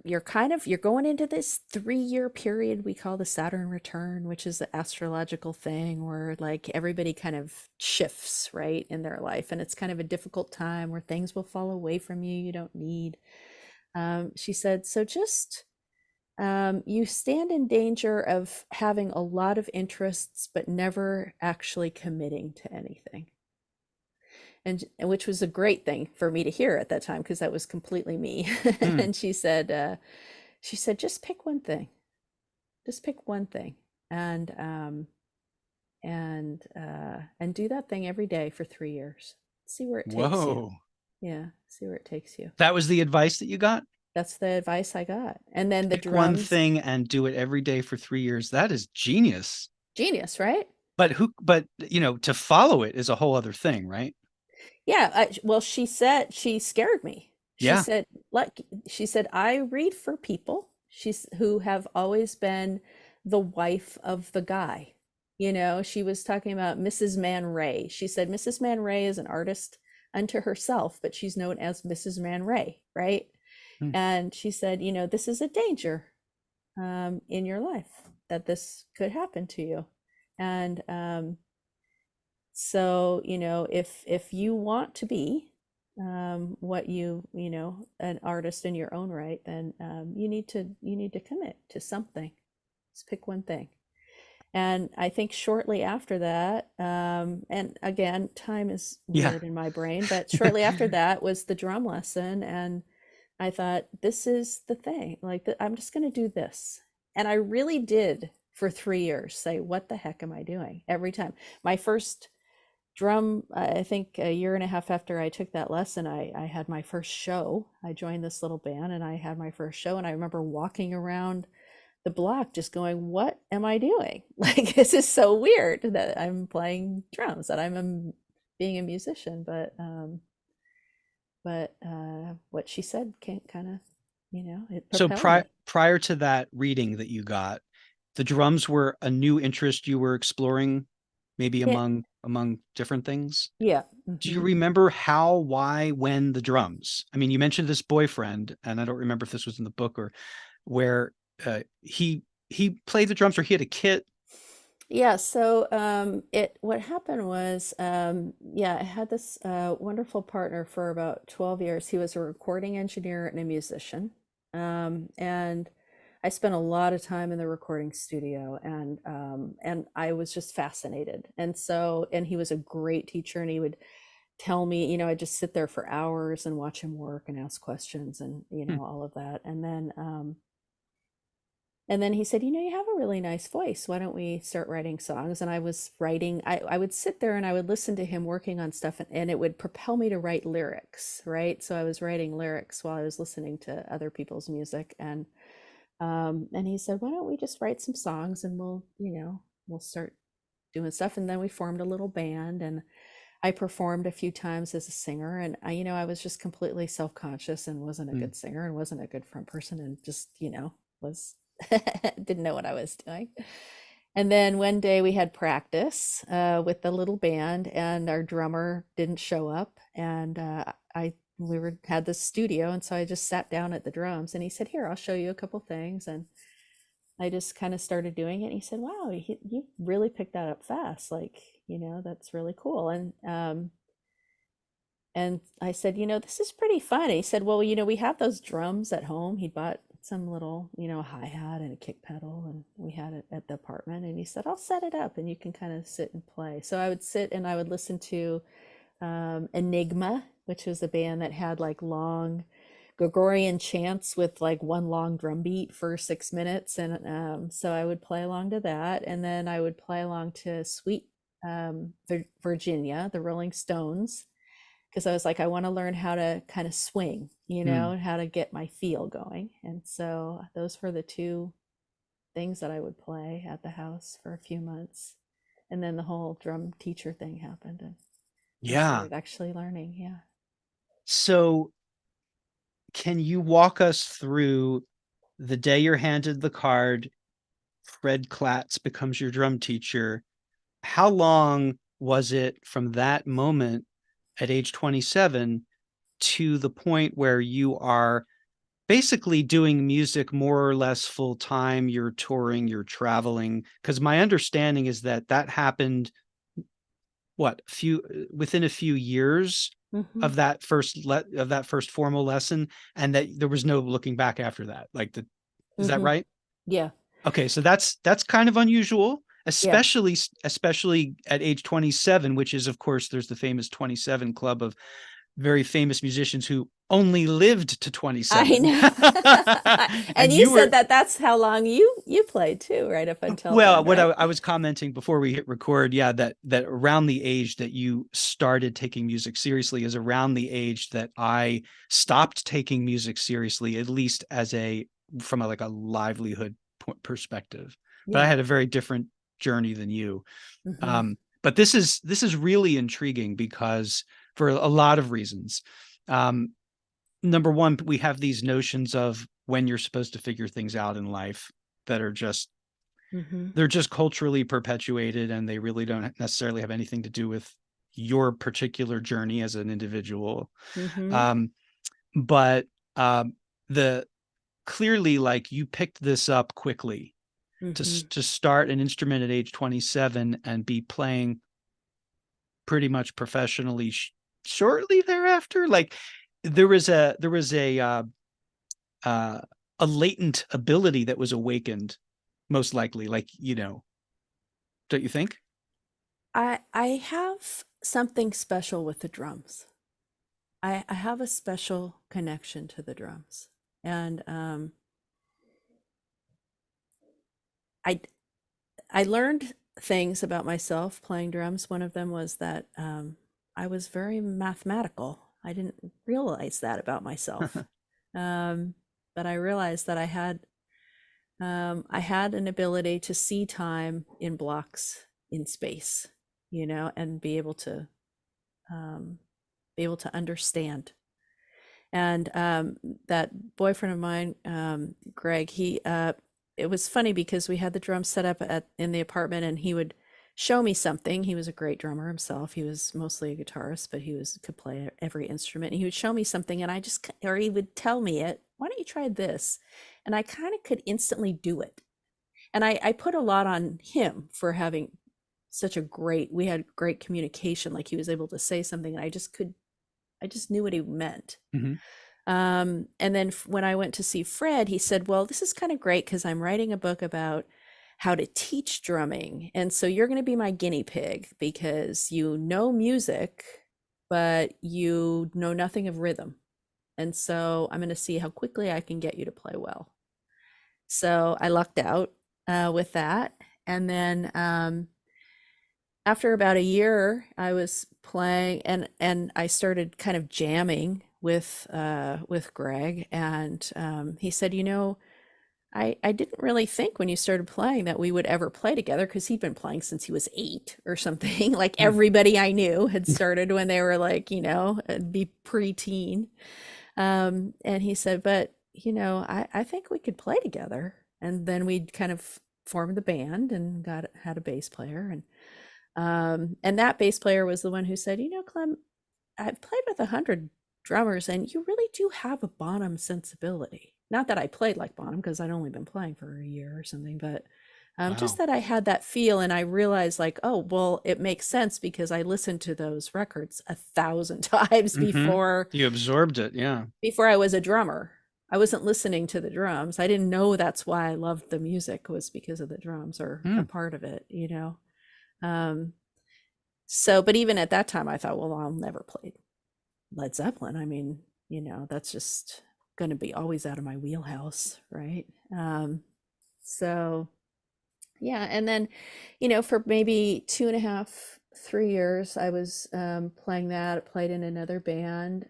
going into this 3-year period we call the Saturn return, which is the astrological thing where, like, everybody kind of shifts, right, in their life, and it's kind of a difficult time where things will fall away from you don't need. She said, so just you stand in danger of having a lot of interests but never actually committing to anything. And which was a great thing for me to hear at that time, because that was completely me. Mm. And she said, just pick one thing, just pick one thing, and do that thing every day for 3 years. See where it takes you. Whoa. Yeah, see where it takes you. That was the advice that you got? That's the advice I got. And then the Pick one drums, thing and do it every day for 3 years. That is genius. genius, right? But to follow it is a whole other thing, right? Yeah, well, she said, she scared me. She Yeah. said, like, she said, I read for people who have always been the wife of the guy. She was talking about Mrs. Man Ray. She said Mrs. Man Ray is an artist unto herself, but she's known as Mrs. Man Ray, right? Mm. And she said, this is a danger in your life, that this could happen to you. And so, if you want to be what an artist in your own right, then you need to commit to something. Just pick one thing. And I think shortly after that, and again, time is Yeah. weird in my brain, but shortly after that was the drum lesson, and I thought, this is the thing. Like, I'm just going to do this, and I really did for 3 years say, what the heck am I doing? Every time. My first drum, I think a year and a half after I took that lesson, I had my first show. I joined this little band and I had my first show, and I remember walking around the block just going, what am I doing? Like, this is so weird that I'm playing drums, that being a musician. But what she said can't kind of, it So propelled me. prior to that reading that you got, the drums were a new interest you were exploring? maybe Yeah. among different things. Yeah. Do you Hmm. remember how, why, when the drums? I mean, you mentioned this boyfriend, and I don't remember if this was in the book or where he played the drums or he had a kit. Yeah, so it what happened was yeah, I had this wonderful partner for about 12 years. He was a recording engineer and a musician. And I spent a lot of time in the recording studio, and I was just fascinated. And he was a great teacher, and he would tell me, I'd just sit there for hours and watch him work and ask questions and Hmm, all of that. And then he said, you have a really nice voice. Why don't we start writing songs? And I was writing, I would sit there and I would listen to him working on stuff, and it would propel me to write lyrics, right? So I was writing lyrics while I was listening to other people's music. And he said, why don't we just write some songs, and we'll start doing stuff. And then we formed a little band, and I performed a few times as a singer. And I was just completely self-conscious and wasn't a hmm, good singer and wasn't a good front person, and just, was didn't know what I was doing. And then one day we had practice with the little band, and our drummer didn't show up. And I we were had this studio, and so I just sat down at the drums, and he said, "Here, I'll show you a couple things." And I just kind of started doing it. And he said, "Wow, you really picked that up fast. Like, that's really cool." And I said, this is pretty fun. And he said, well, we have those drums at home. He bought some little, hi-hat and a kick pedal, and we had it at the apartment. And he said, I'll set it up and you can kind of sit and play. So I would sit and I would listen to Enigma, which was a band that had like long Gregorian chants with like one long drum beat for 6 minutes. And so I would play along to that. And then I would play along to Sweet Virginia, the Rolling Stones, because I was like, I want to learn how to kind of swing, hmm. how to get my feel going. And so those were the two things that I would play at the house for a few months. And then the whole drum teacher thing happened, and I Yeah. started actually learning. Yeah. So can you walk us through the day you're handed the card, Fred Klatz becomes your drum teacher? How long was it from that moment at age 27 to the point where you are basically doing music more or less full time? You're touring, you're traveling. Because my understanding is that that happened, what, few within a few years Mm-hmm. of of that first formal lesson, and that there was no looking back after that. Like the Is that Mm-hmm. right? Yeah. Okay, so that's kind of unusual, Yeah. especially at age 27, which is, of course, there's the famous 27 club of very famous musicians who only lived to I 27. know. And And you you said were, that that's how long you played too, right up until well, then, what right? I was commenting before we hit record, yeah, that around the age that you started taking music seriously is around the age that I stopped taking music seriously, at least as a from a, like a livelihood perspective. But I Yeah. had a very different journey than you. Mm-hmm. But this is really intriguing because for a lot of reasons. Um, Number one, we have these notions of when you're supposed to figure things out in life that are just Mm-hmm. they're just culturally perpetuated, and they really don't necessarily have anything to do with your particular journey as an individual. Mm-hmm. Um, but the clearly, like, you picked this up quickly Mm-hmm. to start an instrument at age 27 and be playing pretty much professionally shortly thereafter. Like there was uh, a latent ability that was awakened, most likely. Like, don't you think? I have something special with the drums. I have a special connection to the drums. And I I learned things about myself playing drums. One of them was that I was very mathematical. I didn't realize that about myself. Um, but I realized that I had an ability to see time in blocks in space, and um, be able to understand. And that boyfriend of mine, Greg, it was funny because we had the drums set up in the apartment, and he would show me something. He was a great drummer himself. He was mostly a guitarist, but could play every instrument. And he would show me something, and or he would tell me it. Why don't you try this? And I kind of could instantly do it. And I put a lot on him for having we had great communication. Like he was able to say something, and I just knew what he meant. Mm-hmm. And then when I went to see Fred, he said, well, this is kind of great because I'm writing a book about how to teach drumming. And so you're going to be my guinea pig because you know music, but you know nothing of rhythm. And so I'm going to see how quickly I can get you to play well. So I lucked out with that. And then after about a year, I was playing and I started kind of jamming with Greg. And he said, you know, I didn't really think when you started playing that we would ever play together because he'd been playing since he was 8 or something. Like everybody I knew had started when they were like, you know, be preteen. And he said, but, you know, I think we could play together. And then we kind of formed the band and had a bass player. And that bass player was the one who said, you know, Clem, I've played with 100 drummers and you really do have a Bonham sensibility. Not that I played like Bonham because I'd only been playing for a year or something, but just Wow. that I had that feel and I realized like, oh, well, it makes sense because I listened to those records 1,000 times Mm-hmm. You absorbed it. Yeah. before I was a drummer. I wasn't listening to the drums. I didn't know that's why I loved the music was because of the drums or a Mm. part of it, you know. Um, so, but even at that time, I thought, well, I'll never play Led Zeppelin. I mean, you know, that's just going to be always out of my wheelhouse, right? So, yeah. And then, you know, for maybe 2.5, 3 years, I was playing that, played in another band.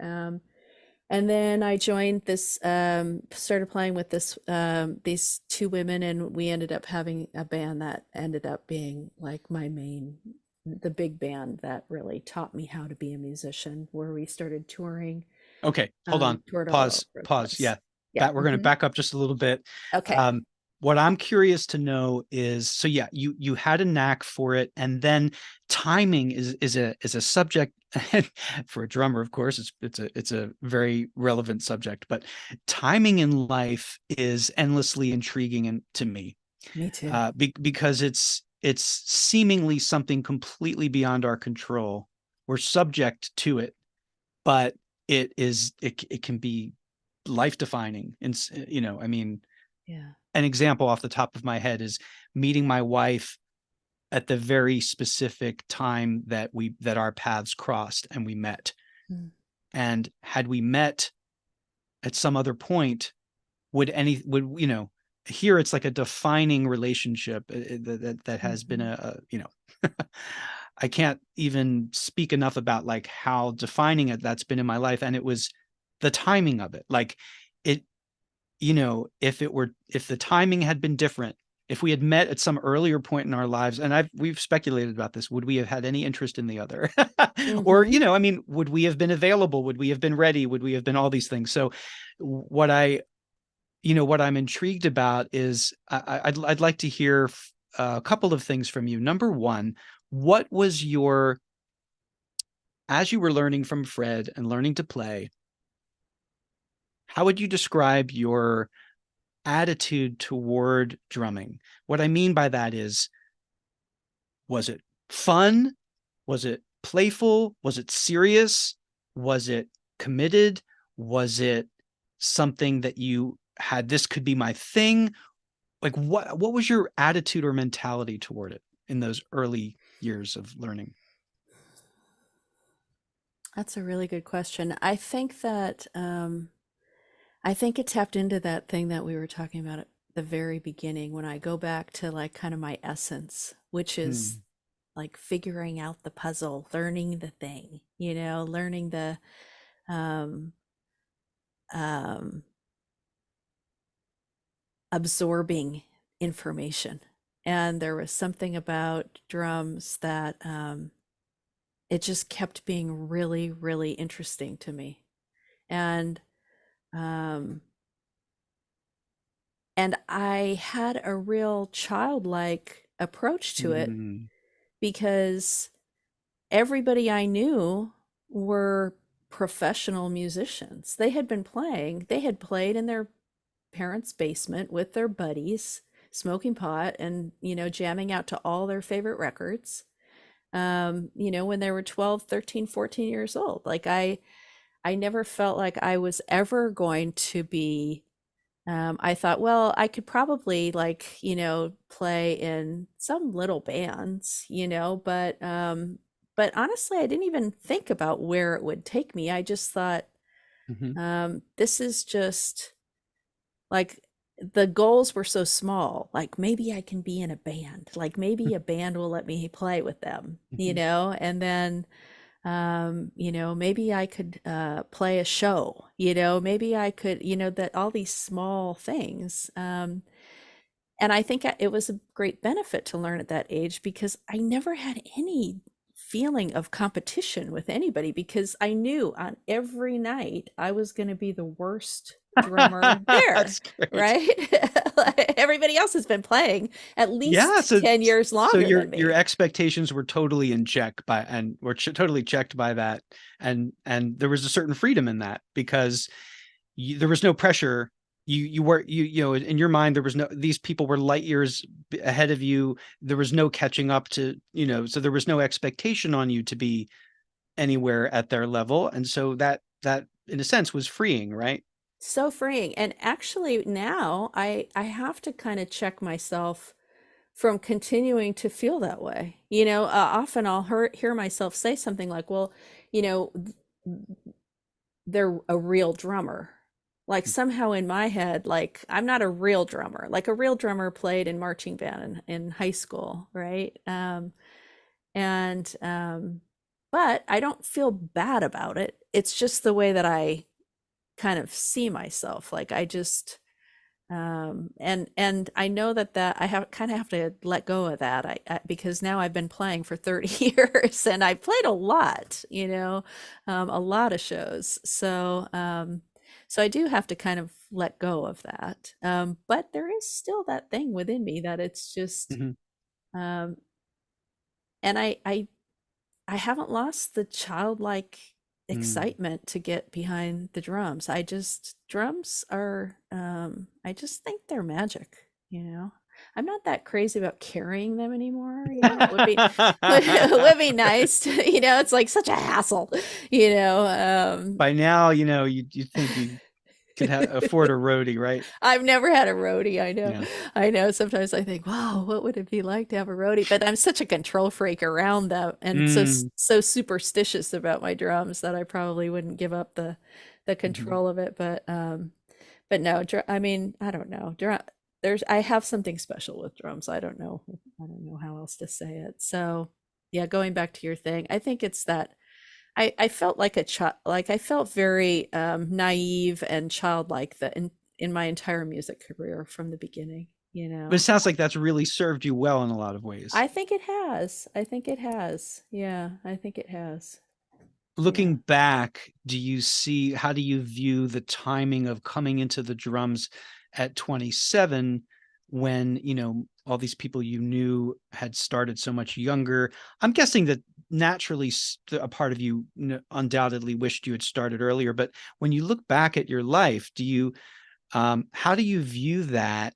And then I joined started playing with these two women, and we ended up having a band that ended up being like the big band that really taught me how to be a musician, where we started touring, Okay, hold on. toured all Pause. over the Pause. place. Yeah. Yeah. That we're going to back up just a little bit. Okay. Um, what I'm curious to know is, so yeah, you had a knack for it, and then timing is a subject for a drummer, of course. It's a very relevant subject, but timing in life is endlessly intriguing and to me, Me too. because it's seemingly something completely beyond our control. We're subject to it, but it can be life defining. And you know, I mean, Yeah. an example off the top of my head is meeting my wife at the very specific time that our paths crossed and we met. Mm. And had we met at some other point, would you know, here it's like a defining relationship that has been Mhm. you know, I can't even speak enough about like how defining that's been in my life. And it was the timing of it. Like it, you know, if the timing had been different, if we had met at some earlier point in our lives, and we've speculated about this, would we have had any interest in the other? Or, Mhm. you know, I mean, would we have been available? Would we have been ready? Would we have been all these things? So what I'm intrigued about is I'd like to hear a couple of things from you. Number one, what was as you were learning from Fred and learning to play, how would you describe your attitude toward drumming? What I mean by that is, was it fun? Was it playful? Was it serious? Was it committed? Was it something that you had, this could be my thing? Like what was your attitude or mentality toward it in those early years of learning? That's a really good question. I think it tapped into that thing that we were talking about at the very beginning when I go back to like kind of my essence, which is Hmm. like figuring out the puzzle, learning the thing, you know, learning the um um absorbing information. And there was something about drums that it just kept being really, really interesting to me. And um and I had a real childlike approach to it Mm. because everybody I knew were professional musicians. They had played in their parents' basement with their buddies, smoking pot and, jamming out to all their favorite records. When they were 12, 13, 14 years old. Like I never felt like I was ever going to be I thought, well, I could probably like, play in some little bands, but honestly, I didn't even think about where it would take me. I just thought, Hmm. this is just like the goals were so small. Like maybe I can be in a band. Like maybe a band will let me play with them, Hmm. and then maybe I could play a show, maybe I could, that all these small things. And I think it was a great benefit to learn at that age because I never had any feeling of competition with anybody because I knew on every night I was going to be the worst drummer That's there, great. right? Everybody else has been playing at Yeah, least so 10 years so longer your than your me. expectations were totally in check by and were totally checked by that, and there was a certain freedom in that because there was no pressure. You were in your mind there was no, these people were light years ahead of you. There was no catching up to, so there was no expectation on you to be anywhere at their level, and so that in a sense was freeing, right? So freeing. And actually now I have to kind of check myself from continuing to feel that way. Often I'll hear myself say something like, well, you know, they're a real drummer. Like somehow in my head, like I'm not a real drummer. Like a real drummer played in marching band in high school, right? And but I don't feel bad about it. It's just the way that I kind of see myself. Like I just and I know that I have kind of have to let go of that. Because now I've been playing for 30 years and I played a lot, a lot of shows. So I do have to kind of let go of that. But there is still that thing within me that it's just Mhm. um and I haven't lost the childlike Mm. excitement to get behind the drums. Drums are, I just think they're magic, I'm not that crazy about carrying them anymore, it would be, it would be nice to, it's like such a hassle, you know, By now, you think you could afford a roadie, right? I've never had a roadie. I know. Yeah. I know. Sometimes I think, wow, what would it be like to have a roadie? But I'm such a control freak around them and Mm. so superstitious about my drums that I probably wouldn't give up the Mhm. control of it. But no, I mean, I don't know. I have something special with drums. I don't know. I don't know how else to say it. So yeah, going back to your thing, I think it's that I felt like a child, like I felt very naive and childlike in my entire music career from the beginning, But it sounds like that's really served you well in a lot of ways. I think it has. I think it has. Yeah, I think it has. Looking Yeah. back, how do you view the timing of coming into the drums at 27 when, all these people you knew had started so much younger? I'm guessing that naturally a part of you undoubtedly wished you had started earlier, but when you look back at your life, how do you view that,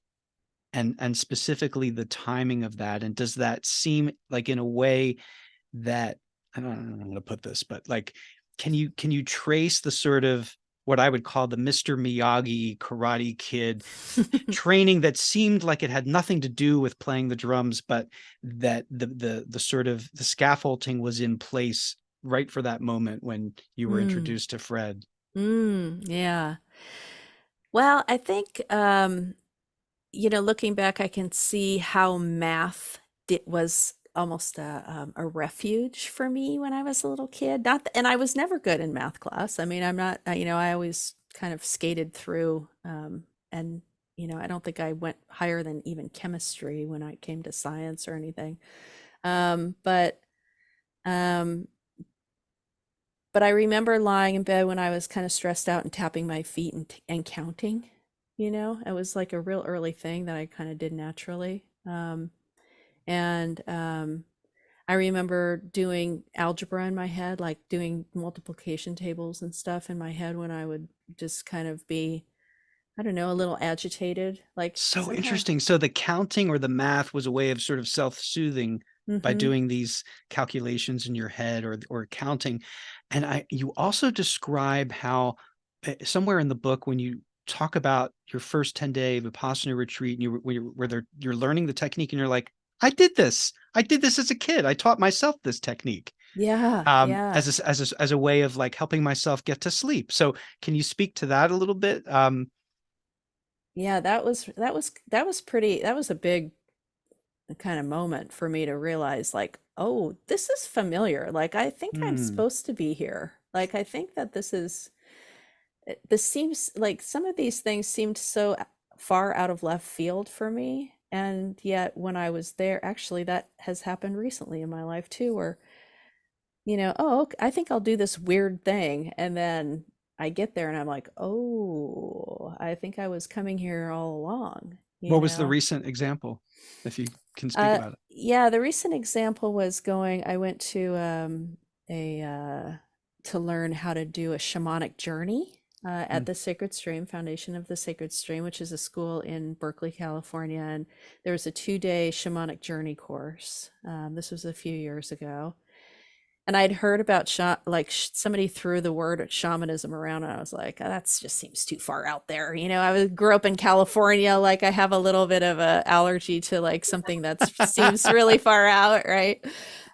and specifically the timing of that? And does that seem like in a way that, I don't know how to put this, but like, can you trace the sort of what I would call the Mr. Miyagi Karate Kid training that seemed like it had nothing to do with playing the drums, but that the sort of the scaffolding was in place right for that moment when you were Mm, introduced to Fred? yeah. Well, I think looking back, I can see how math was almost a refuge for me when I was a little kid. Not, and I was never good in math class. I mean, I'm not, I always kind of skated through, and I don't think I went higher than even chemistry when I came to science or anything. Um, but um, but I remember lying in bed when I was kind of stressed out and tapping my feet and counting. It was like a real early thing that I kind of did naturally. And I remember doing algebra in my head, like doing multiplication tables and stuff in my head when I would just kind of be, I don't know, a little agitated, like So somehow. interesting. So the counting or the math was a way of sort of self-soothing by Mm-hmm. doing these calculations in your head or counting. And you also describe how somewhere in the book when you talk about your first 10-day Vipassana retreat and you're learning the technique and you're like, I did this. I did this as a kid. I taught myself this technique Yeah, yeah. as a way of like helping myself get to sleep. So can you speak to that a little bit? Yeah, that was a big kind of moment for me to realize like, oh, this is familiar. Like I think I'm Hmm, supposed to be here. Like I think that this seems like some of these things seemed so far out of left field for me. And yet when I was there, actually that has happened recently in my life too, where, oh, I think I'll do this weird thing. And then I get there and I'm like, oh, I think I was coming here all along, you what was the know? recent example, if you can speak about it? Yeah, the recent example was I went to a to learn how to do a shamanic journey at Mm, the Sacred Stream Foundation of the Sacred Stream, which is a school in Berkeley, California. And there was a 2-day shamanic journey course. This was a few years ago. And I'd heard about somebody threw the word shamanism around, and I was like, "Oh, that's just seems too far out there." Grew up in California, like I have a little bit of a allergy to like something that seems really far out, right?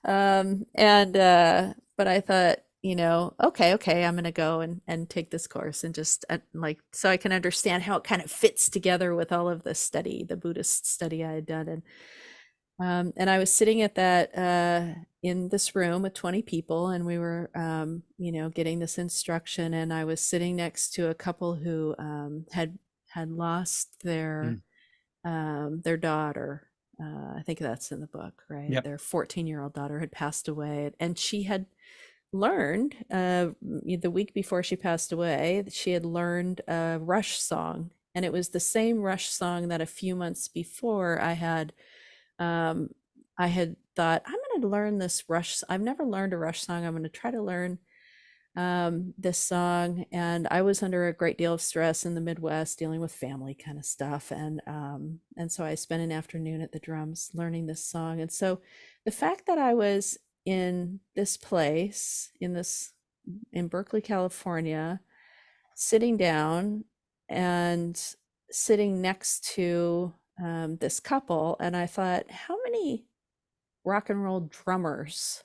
And But I thought, okay, I'm gonna go and take this course and just like so I can understand how it kind of fits together with all of the Buddhist study I had done, and I was sitting at that in this room with 20 people, and we were, getting this instruction. And I was sitting next to a couple who had lost mm, their daughter. I think that's in the book, right? yep. Their 14-year-old daughter had passed away, and she had learned the week before she passed away. She had learned a Rush song, and it was the same Rush song that a few months before um, I had thought, I'm going to learn this Rush. I've never learned a Rush song. I'm going to try to learn this song. And I was under a great deal of stress in the Midwest, dealing with family kind of stuff. And so I spent an afternoon at the drums learning this song. And so the fact that I was in this place, in Berkeley, California, sitting down and sitting next to this couple, and I thought, how many rock and roll drummers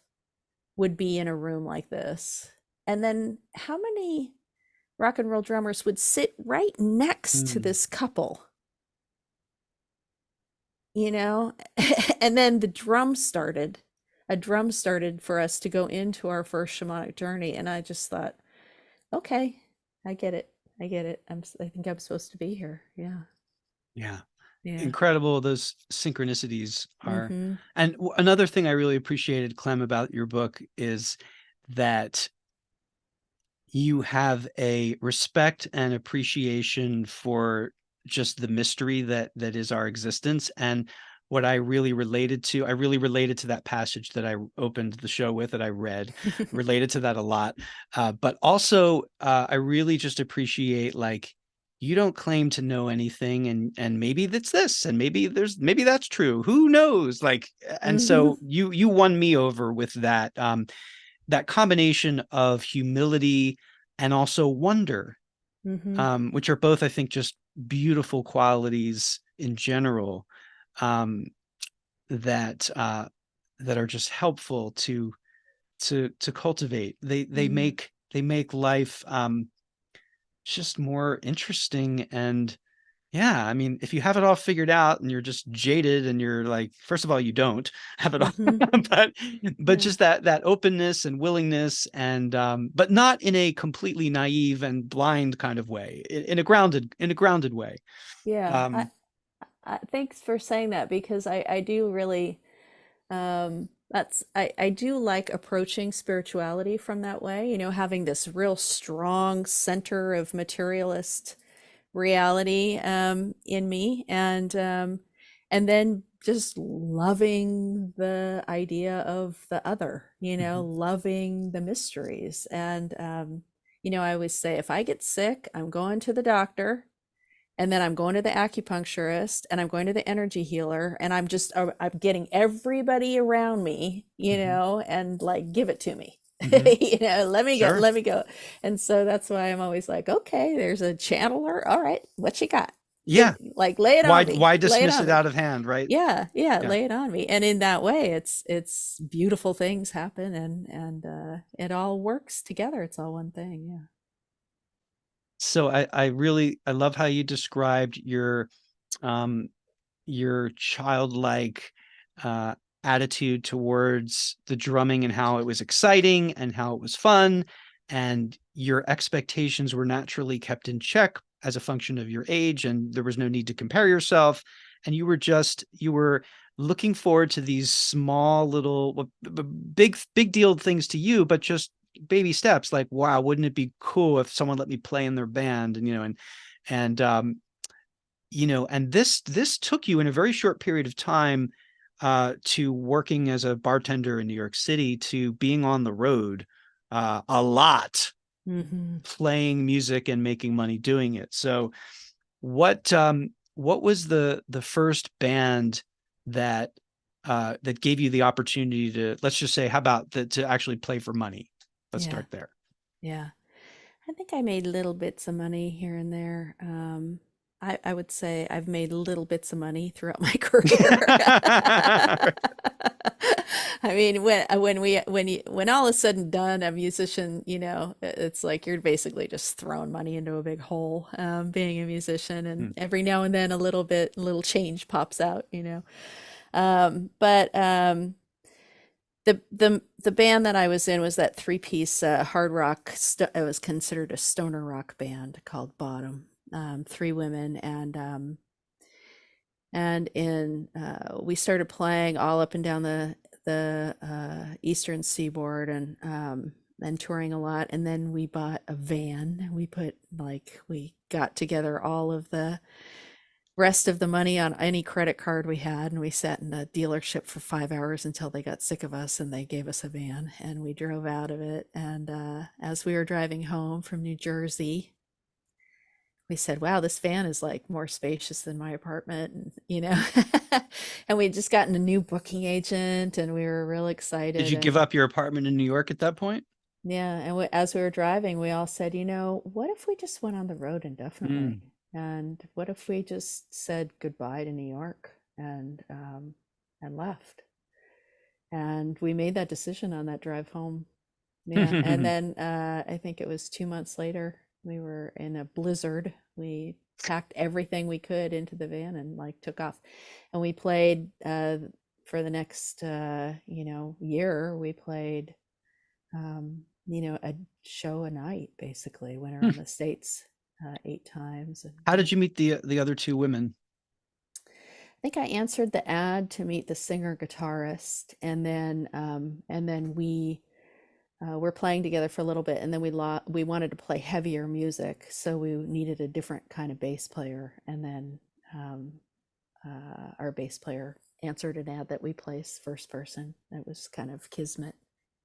would be in a room like this? And then how many rock and roll drummers would sit right next to Mm, this couple, you know? And then the drum started. A drum started for us to go into our first shamanic journey. And I just thought, okay, I get it. I get it. I think I'm supposed to be here. Yeah. yeah. Yeah. Incredible those synchronicities are. Mm-hmm. And another thing I really appreciated, Clem, about your book is that you have a respect and appreciation for just the mystery that is our existence. And what I really related to that passage that I opened the show with, that I read, related to that a lot. But also, I really just appreciate, like, you don't claim to know anything, and maybe that's this, and maybe that's true. Who knows? Like, and Mm-hmm. so you won me over with that. That combination of humility and also wonder, Mm-hmm. which are both, I think, just beautiful qualities in general, um, that that are just helpful to cultivate. Mm-hmm. They make life just more interesting. And yeah, I mean, if you have it all figured out and you're just jaded and you're like, first of all, you don't have it all, Mm-hmm. but Yeah. just that openness and willingness, and but not in a completely naive and blind kind of way, in a grounded way. Yeah. Um, Thanks for saying that, because I do really I do like approaching spirituality from that way, having this real strong center of materialist reality in me, and then just loving the idea of the other, Mhm. loving the mysteries. And, I always say, if I get sick, I'm going to the doctor, and then I'm going to the acupuncturist, and I'm going to the energy healer, and I'm getting everybody around me, Mhm. and like, give it to me. Mhm. Sure. Let me go. And so that's why I'm always like, okay, there's a channeler. All right, what you got? Yeah. Lay it on me. Why Lay it dismiss on it me. out of hand, right? Yeah, yeah, Yeah. lay it on me. And in that way, it's beautiful things happen, and it all works together. It's all one thing. Yeah. So I love how you described um your childlike uh, attitude towards the drumming and how it was exciting and how it was fun. And your expectations were naturally kept in check as a function of your age, and there was no need to compare yourself. And you were looking forward to these small little big deal things to you, but just baby steps, like, wow, wouldn't it be cool if someone let me play in their band? And and this took you in a very short period of time to working as a bartender in New York City to being on the road a lot, Hmm. playing music and making money doing it. So what was the first band that that gave you the opportunity to, let's just say, how about to actually play for money? Let's Yeah, start there. yeah. I think I made little bits of money here and there. I would say I've made little bits of money throughout my career. I mean, when all is said and done, a musician, it's like you're basically just throwing money into a big hole, being a musician, and Hmm. every now and then a little change pops out. But the band that I was in was that three-piece hard rock. It was considered a stoner rock band called Bottom. Three women, and in we started playing all up and down the eastern seaboard, and touring a lot. And then we bought a van. We got together all of the rest of the money on any credit card we had, and we sat in the dealership for 5 hours until they got sick of us and they gave us a van, and we drove out of it. And as we were driving home from New Jersey, we said, wow, this van is like more spacious than my apartment. And and we had just gotten a new booking agent, and we were real Did excited. you give And up your apartment in New York at that point? yeah, and as we were driving, we all said, what if we just went on the road indefinitely? Mm. And what if we just said goodbye to New York, and left? And we made that decision on that drive home. Yeah, and then I think it was 2 months later, we were in a blizzard. We packed everything we could into the van and like took off, and we played for the next year. We played a show a night, basically. Went around the states 8 times. And How did you meet the other two women? I think I answered the ad to meet the singer guitarist, and then we were playing together for a little bit, and then we wanted to play heavier music, so we needed a different kind of bass player. And then um, our bass player answered an ad that we placed first person. It was kind of kismet.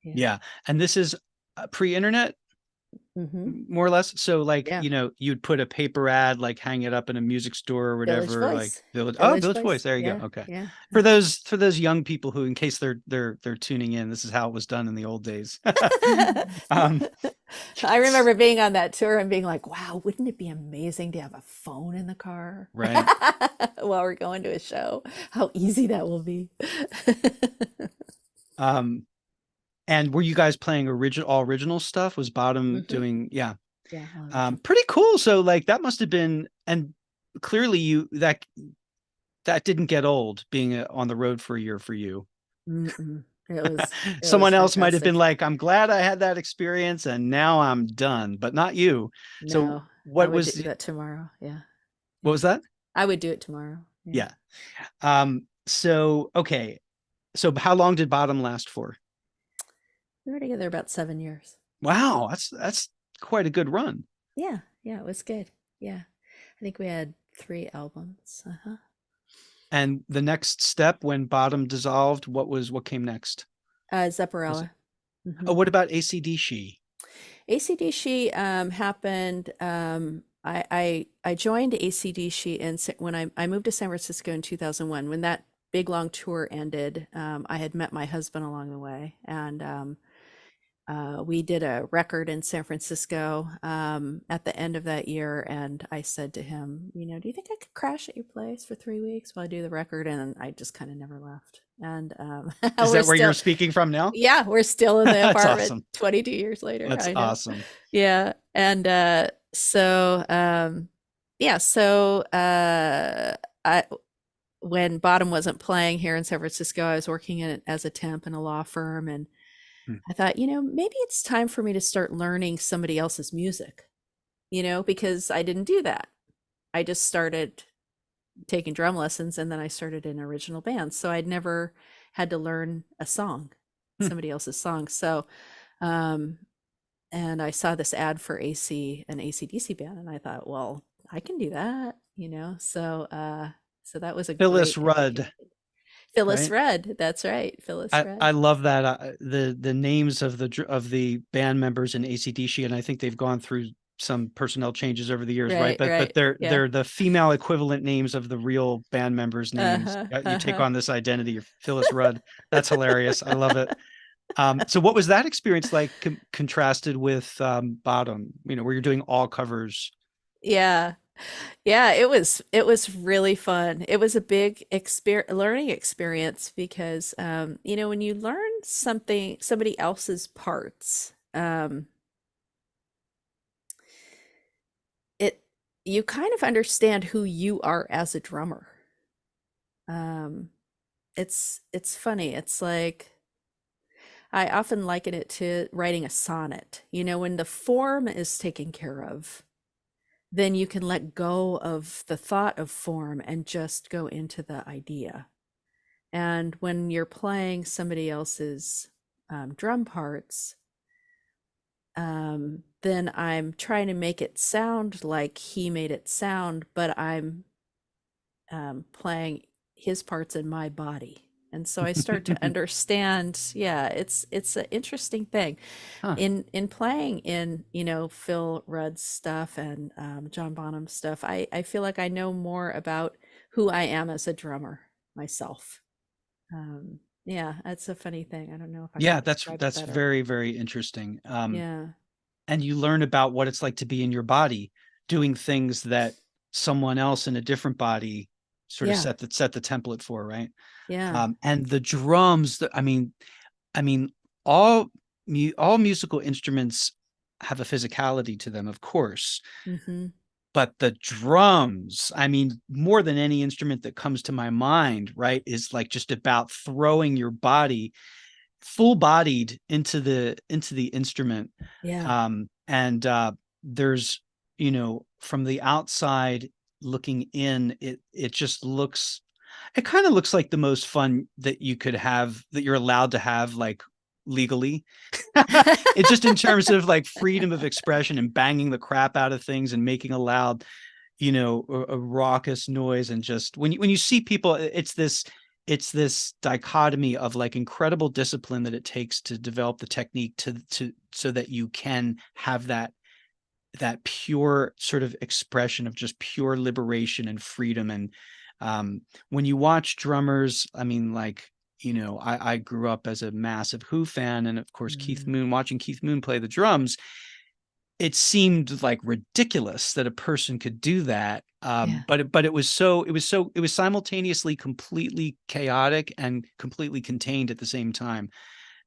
Yeah. Yeah. And this is pre-internet, Mm-hmm. more or less. So like, Yeah. you'd put a paper ad, like hang it up in a music store or Village whatever, like Voice. Village Village Voice. Voice. There you go. Yeah. Okay. Yeah. For Uh-huh. those young people who, in case they're tuning in, this is how it was done in the old days. um, I remember being on that tour and being like, wow, wouldn't it be amazing to have a phone in the car right. while we're going to a show? How easy that will be. Um, and were you guys playing all original stuff? Was Bottom Hmm. doing, yeah. Yeah, all original. Pretty cool. So like that must have been, and clearly that didn't get old being on the road for a year for you. Mm-mm. It was Someone else might have been fantastic. like, I'm glad I had that experience and now I'm done, but not you. So No, I would do what that tomorrow. Yeah, yeah. was that? I would do it tomorrow. Yeah. Yeah. So okay. So how long did Bottom last for? We were together about 7 years. Wow, that's quite a good run. Yeah, yeah, it was good. Yeah. I think we had 3 albums. Uh-huh. And the next step when Bottom dissolved, what came next? Was it? Zepparella. Oh, Hmm. what about ACDC? ACDC happened. I joined ACDC when I moved to San Francisco in 2001. When that big long tour ended, I had met my husband along the way, and we did a record in San Francisco at the end of that year. And I said to him, do you think I could crash at your place for 3 weeks while I do the record? And I just kind of never left. And Is we're that where you're still, speaking from now? yeah, we're still in the That's apartment awesome. 22 years later. That's I know. awesome. Yeah. And yeah, so I when Bottom wasn't playing here in San Francisco, I was working as a temp in a law firm, and Hmm. I thought, maybe it's time for me to start learning somebody else's music, because I didn't do that. I just started taking drum lessons, and then I started in original bands. So I'd never had to learn a song, Hmm. somebody else's song. So, um, and I saw this ad for an AC/DC band, and I thought, well, I can do that. So that was a Phyllis great education. Rudd, Phyllis right? Rudd, that's right, Phyllis I Rudd. love that the names of the band members in AC/DC, and I think they've gone through some personnel changes over the years, right? Right, But right, yeah. they're the female equivalent names of the real band members' names. Uh-huh, You take uh-huh. on this identity of Phyllis Rudd. That's hilarious. I love it. So what was that experience like contrasted with Bottom? Where you're doing all covers. Yeah. Yeah, it was really fun. It was a big learning experience because when you learn somebody else's parts, it you kind of understand who you are as a drummer. Um, it's funny. It's like I often liken it to writing a sonnet. When the form is taken care of, then you can let go of the thought of form and just go into the idea. And when you're playing somebody else's drum parts, then I'm trying to make it sound like he made it sound, but I'm playing his parts in my body. And so I start to understand, yeah, it's an interesting thing. Huh. In playing in Phil Rudd's stuff and John Bonham stuff, I feel like I know more about who I am as a drummer myself. Yeah, that's a funny thing. I don't know if I Yeah, can that's describe it that's better. very, very interesting. Yeah, And you learn about what it's like to be in your body, doing things that someone else in a different body sort of yeah, set the template for, right? yeah. And the drums, I mean, all all musical instruments have a physicality to them, of course, Mm-hmm. but the drums, more than any instrument that comes to my mind, right, is like just about throwing your body full bodied into the instrument. Yeah. And there's, from the outside looking in, it just looks, it kind of looks like the most fun that you could have, that you're allowed to have, like, legally. It's just in terms of like freedom of expression and banging the crap out of things and making a loud, a raucous noise. And just when you see people, it's this dichotomy of like incredible discipline that it takes to develop the technique to so that you can have that pure sort of expression of just pure liberation and freedom. And when you watch drummers, like, I grew up as a massive Who fan, and of course Keith Mm. Moon, watching Keith Moon play the drums, it seemed like ridiculous that a person could do that. Yeah. But it was simultaneously completely chaotic and completely contained at the same time.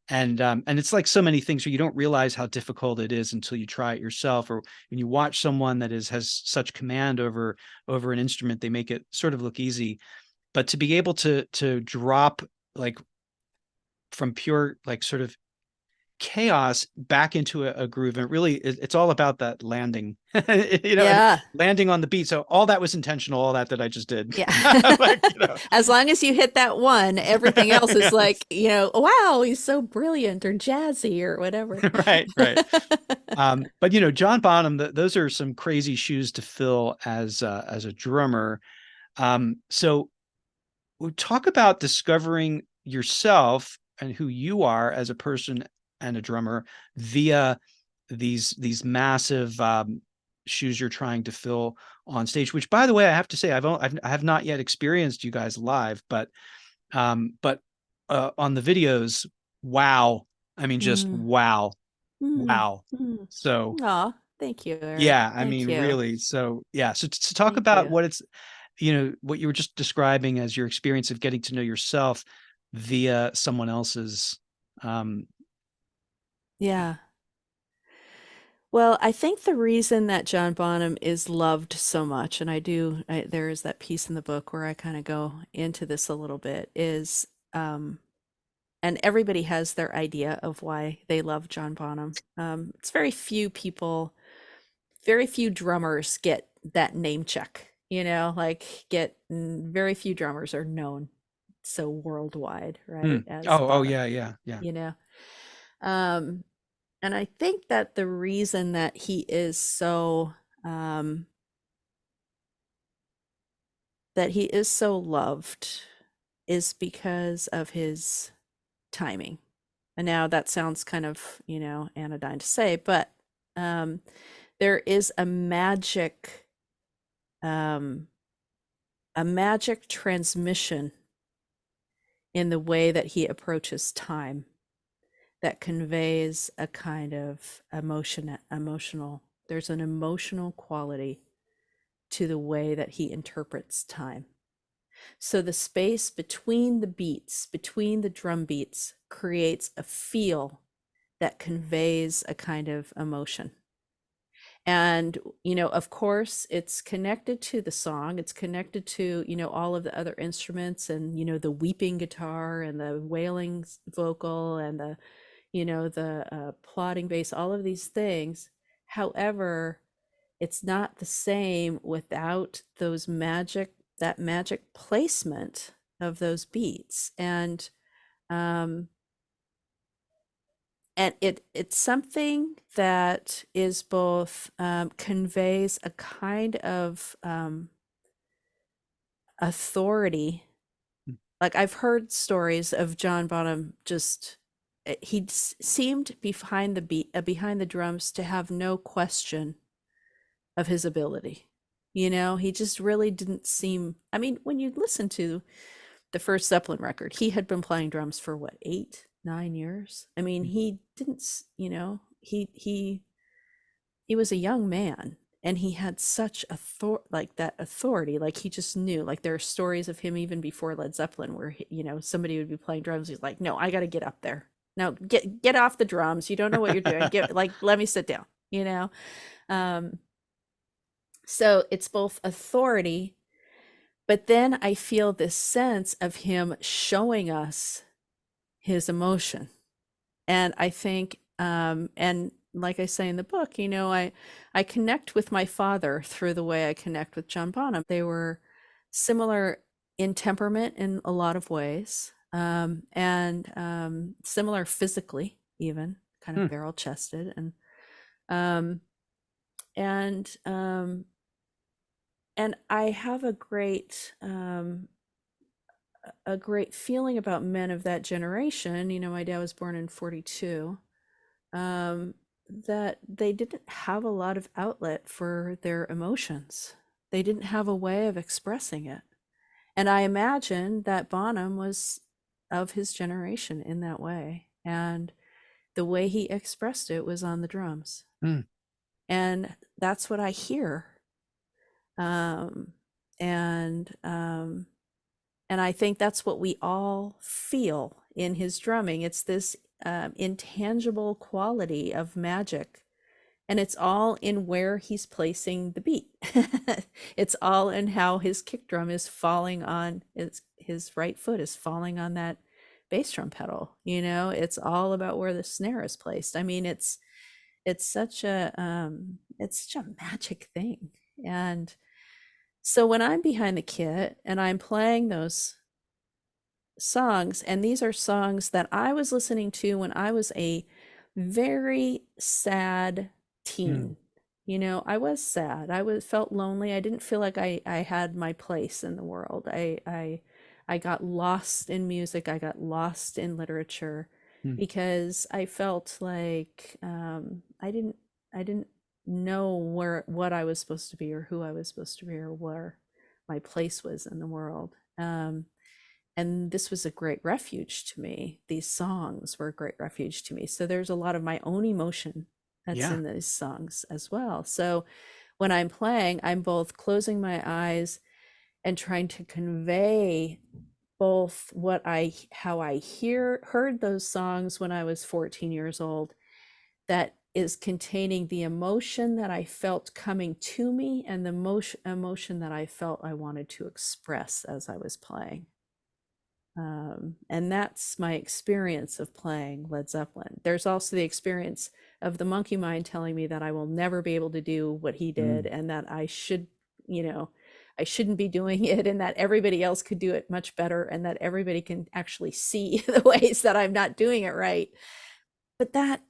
And it's like so many things where you don't realize how difficult it is until you try it yourself, or when you watch someone that has such command over an instrument, they make it sort of look easy. But to be able to drop, like, from pure, like, sort of chaos back into a groove, and really it's all about that landing, and Yeah. landing on the beat. So all that was intentional, all that I just did. Yeah. Like, As long as you hit that one, everything else is like, wow, he's so brilliant or jazzy or whatever. right, right. But John Bonham, those are some crazy shoes to fill as a drummer. So talk about discovering yourself and who you are as a person and a drummer via these massive shoes you're trying to fill on stage. Which, by the way, I have to say, I have not yet experienced you guys live, but on the videos, wow! I mean, just Mm, wow, mm, wow. mm. So Aw, thank you, Eric. yeah, I Thank mean, you. really. So yeah, so to talk Thank about you. what it's, you know, what you were just describing as your experience of getting to know yourself via someone else's. um Yeah. Well, I think the reason that John Bonham is loved so much, and there is that piece in the book where I kind of go into this a little bit, is, and everybody has their idea of why they love John Bonham. It's very few drummers get that name check, very few drummers are known so worldwide, hmm. right, as Oh, Bonham, yeah, yeah, yeah. you know. Um, and I think that the reason um, that he is so loved is because of his timing. And now that sounds kind of, anodyne to say, but um, there is um, a magic transmission in the way that he approaches time that conveys a kind of emotional. There's an emotional quality to the way that he interprets time. So the space between the beats, between the drum beats, creates a feel that conveys a kind of emotion. And, of course, it's connected to the song. It's connected to, all of the other instruments and, the weeping guitar and the wailing vocal and the plodding bass, all of these things. However, it's not the same without that magic placement of those beats. Um, and it's something that is both, conveys a kind of authority. Like, I've heard stories of John Bonham, just he seemed behind the drums to have no question of his ability. He just really didn't seem. I mean, when you listen to the first Zeppelin record, he had been playing drums for what, 8, 9 years. I mean, he didn't, he was a young man, and he had such that authority. Like, he just knew. Like, there are stories of him even before Led Zeppelin where somebody would be playing drums, he's like, no, I got to get up there. No, get off the drums, you don't know what you're doing, get, like, let me sit down. um so it's both authority, but then I feel this sense of him showing us his emotion. And I think, and like I say in the book, I connect with my father through the way I connect with John Bonham. They were similar in temperament in a lot of ways, and similar physically, even kind Hmm. of barrel chested, um, and and I have a great feeling about men of that generation. My dad was born in 42. um, that they didn't have a lot of outlet for their emotions. They didn't have a way of expressing it. And I imagine that Bonham was of his generation in that way. And the way he expressed it was on the drums. Hmm. And that's what I hear. Um, and and I think that's what we all feel in his drumming. It's this intangible quality of magic, and it's all in where he's placing the beat. It's all in how his kick drum is falling on his right foot is falling on that bass drum pedal. It's all about where the snare is placed. I mean, it's such a magic thing. And so when I'm behind the kit and I'm playing those songs, and these are songs that I was listening to when I was a very sad Hmm. teen. I was sad. Felt lonely. I didn't feel like I had my place in the world. I got lost in music. I got lost in literature Mm. because I felt like I didn't know what I was supposed to be or who I was supposed to be or where my place was in the world. And this was a great refuge to me. These songs were a great refuge to me. So there's a lot of my own emotion that's Yeah. in these songs as well. So when I'm playing, I'm both closing my eyes and trying to convey both how I heard those songs when I was 14 years old, that is containing the emotion that I felt coming to me and the emotion that I felt I wanted to express as I was playing. And that's my experience of playing Led Zeppelin. There's also the experience of the monkey mind telling me that I will never be able to do what he did, Mm. and that I should, I shouldn't be doing it, and that everybody else could do it much better, and that everybody can actually see the ways that I'm not doing it right. But that,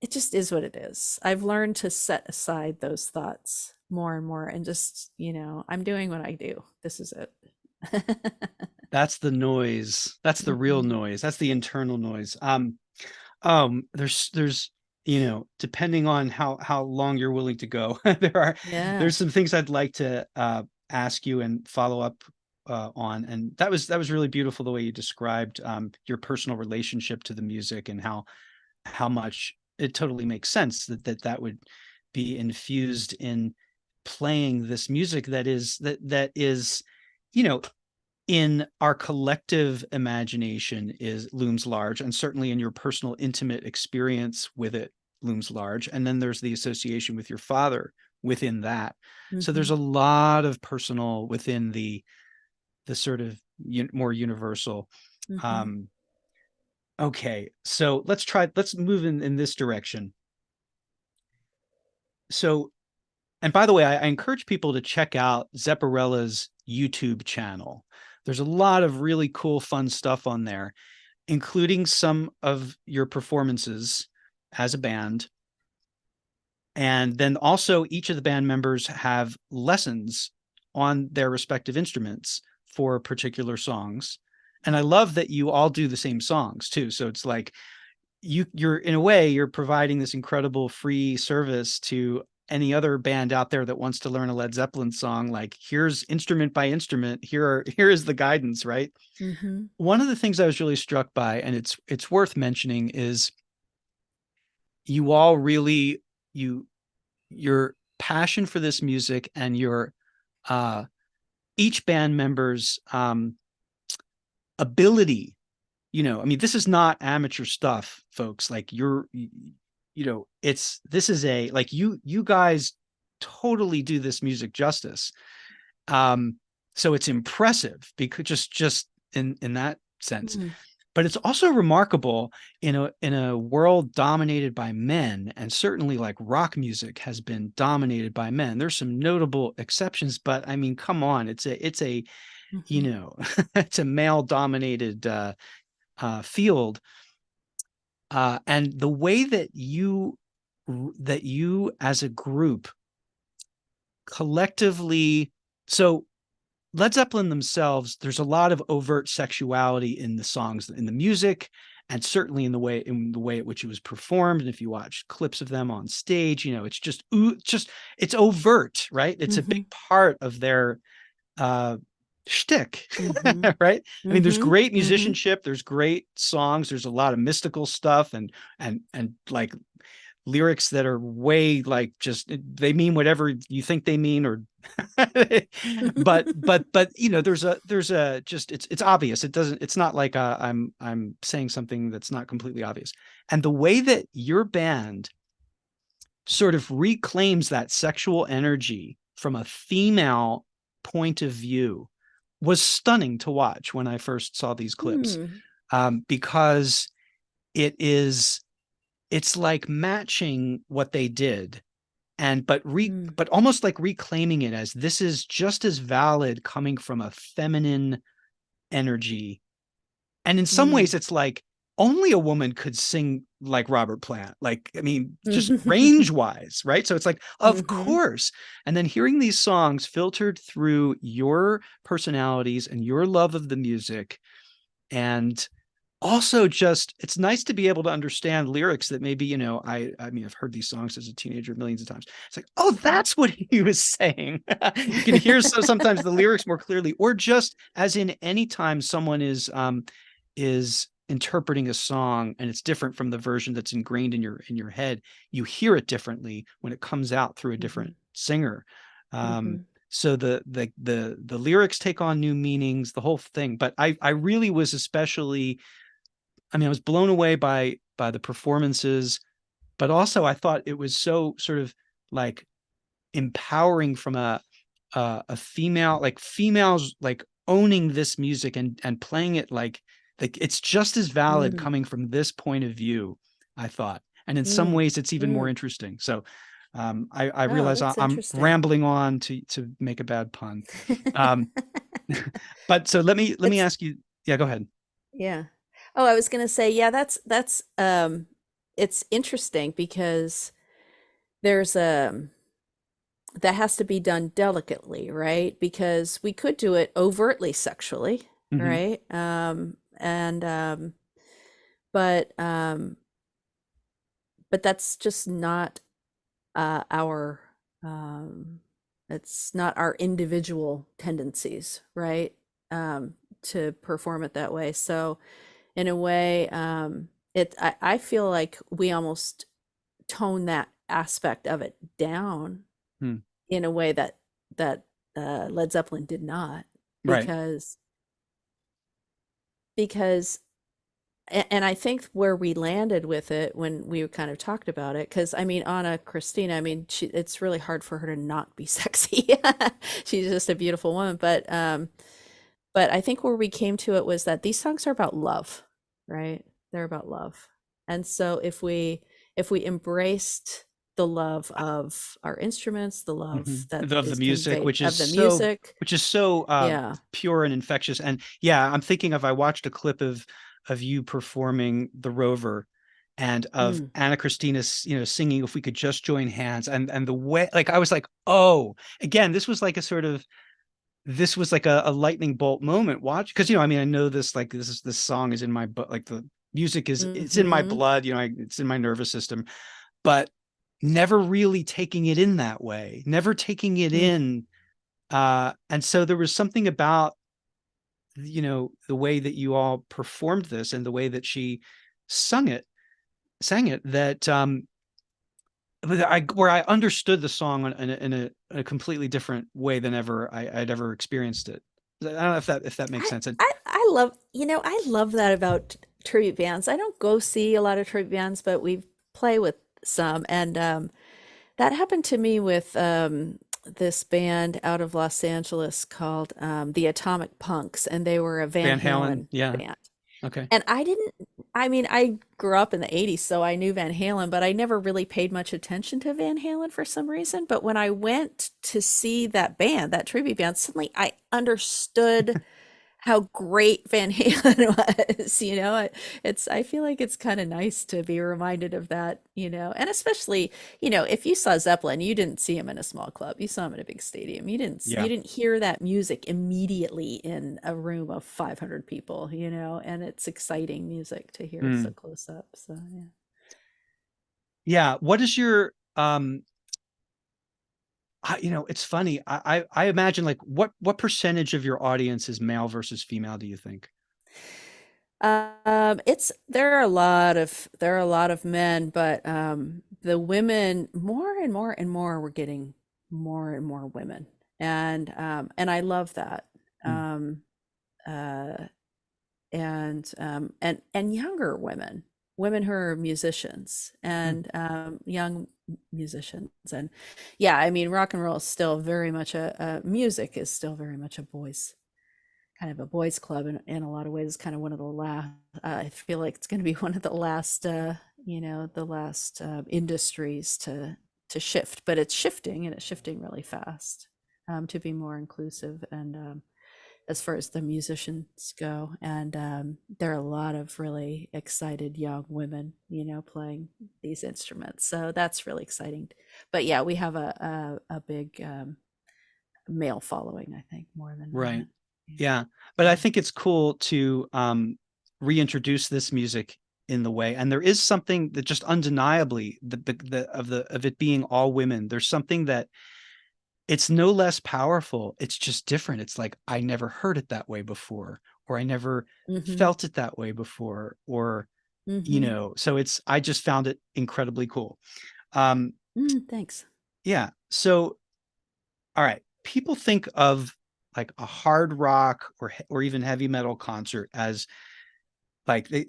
it just is what it is. I've learned to set aside those thoughts more and more and just, I'm doing what I do. This is it. That's the noise. That's the real Mhm. noise. That's the internal noise. There's depending on how long you're willing to go, Yeah. there's some things I'd like to ask you and follow up on. And that was really beautiful the way you described your personal relationship to the music, and how much it totally makes sense that would be infused in playing this music that is, you know, in our collective imagination is looms large, and certainly in your personal intimate experience with it looms large. And then there's the association with your father within that. So there's Mhm. a lot of personal within the sort of more universal. Mhm. um okay, so let's move in this direction. So, and by the way, I encourage people to check out Zepparella's YouTube channel. There's a lot of really cool fun stuff on there, including some of your performances as a band. And then also each of the band members have lessons on their respective instruments for particular songs. And I love that you all do the same songs too. So it's like you're in a way you're providing this incredible free service to any other band out there that wants to learn a Led Zeppelin song. Like, here's instrument by instrument. Here is the guidance, right? Mhm. One of the things I was really struck by, and it's worth mentioning, is you all really your passion for this music and your uh each band member's ability. I mean, this is not amateur stuff, folks. Like, this is a, like, you guys totally do this music justice. um so it's impressive, because just in that sense. Mm. But it's also remarkable in a world dominated by men, and certainly like rock music has been dominated by men. There's some notable exceptions, but I mean, come on, it's a you Mhm. know it's a male dominated field. And the way that you as a group collectively, so Led Zeppelin themselves, there's a lot of overt sexuality in the songs, in the music, and certainly in the way at which it was performed. And if you watch clips of them on stage, it's just it's overt, right? It's a big Mhm. part of their uh shtick, Mhm. right? I mean, there's Mhm. great Mhm. musicianship, there's great songs, there's a lot of mystical stuff, and like lyrics that are way, like, just they mean whatever you think they mean, or but there's a just it's obvious. It's not like I'm saying something that's not completely obvious. And the way that your band sort of reclaims that sexual energy from a female point of view was stunning to watch when I first saw these clips. Mm. Because it's like matching what they did, and Mm. but almost like reclaiming it as, this is just as valid coming from a feminine energy. And in some ways Mm. it's like only a woman could sing like Robert Plant. Like, I mean, just range wise, right? So it's like, of course. And then hearing these songs filtered through your personalities and your love of the music, and also just it's nice to be able to understand lyrics that maybe, I mean, I've heard these songs as a teenager millions of times. It's like, oh, that's what he was saying. You can hear sometimes the lyrics more clearly, or just as in any time someone is interpreting a song and it's different from the version that's ingrained in your head, you hear it differently when it comes out through a different singer. So the lyrics take on new meanings, the whole thing. But I really was especially, I mean, I was blown away by the performances, but also I thought it was so sort of like empowering from a female, like females like owning this music and playing it like it's just as valid coming from this point of view, I thought. And in some ways it's even more interesting. So I Oh, realize that's I'm interesting. rambling on to make a bad pun. Um, but so let me It's ask you. Yeah, go ahead. yeah. Oh, I was gonna say, yeah, that's it's interesting because there's that has to be done delicately, right? Because we could do it overtly sexually, Hmm. right? And but but that's just not our um it's not our individual tendencies, right? To perform it that way. So in a way, I feel like we almost tone that aspect of it down Hmm. in a way that Led Zeppelin did not, Right. because because and I think where we landed with it when we kind of talked about it, because I mean, Anna Christina, I mean, it's really hard for her to not be sexy. She's just a beautiful woman, but I think where we came to it was that these songs are about love, right? They're about love. And so if we embraced the love of our instruments, the love that Of the is music, conveyed of the music, which is so yeah. pure and infectious. And yeah, I'm thinking of, I watched a clip of you performing The Rover, and of Mm, Anna Christina's, singing If We Could Just Join Hands, and the way, like, I was like, oh, again, this was like a lightning bolt moment. Watch, because I mean, I know this, like, this song is in my but like the music is, it's in my mm-hmm, blood, it's in my nervous system, but never really taking it in that way, never taking it mm. in. And so there was something about, the way that you all performed this and the way that she sung it, sang it, that where I understood the song in a completely different way than I'd ever experienced it. I don't know if that makes I, sense. And I love, I love that about tribute bands. I don't go see a lot of tribute bands, but we play with some. And that happened to me with this band out of Los Angeles called the Atomic Punks, and they were a Van Van Halen, Halen yeah, band. okay. And I mean, I grew up in the 80s, so I knew Van Halen, but I never really paid much attention to Van Halen for some reason. But when I went to see that band, that tribute band, suddenly I understood how great Van Halen was, I feel like it's kind of nice to be reminded of that, and especially, if you saw Zeppelin, you didn't see him in a small club, you saw him in a big stadium. You Yeah. didn't hear that music immediately in a room of 500 people, and it's exciting music to hear so Mm. close up. So, yeah. Yeah. What is your it's funny. I imagine, like, what percentage of your audience is male versus female, do you think? It's there are a lot of men, but the women, more and more and more, we're getting more and more women, and I love that. Mm. Um, uh, and younger women, women who are musicians, Mm. and young musicians, and yeah, I mean, rock and roll is still very much music is still very much a boys kind of a boys club in a lot of ways. It's kind of one of the last, I feel like it's going to be one of the last, the last industries to shift, but it's shifting, and it's shifting really fast, to be more inclusive. And as far as the musicians go. And there are a lot of really excited young women, playing these instruments. So that's really exciting. But yeah, we have a big male following, I think, more than Right. women. Yeah. Yeah. But I think it's cool to reintroduce this music in the way. And there is something that just undeniably of it being all women. There's something that it's no less powerful. It's just different. It's like I never heard it that way before, or I never Mm-hmm. felt it that way before, or Mm-hmm. so I just found it incredibly cool. Um, Thanks. yeah. So all right, people think of like a hard rock or even heavy metal concert as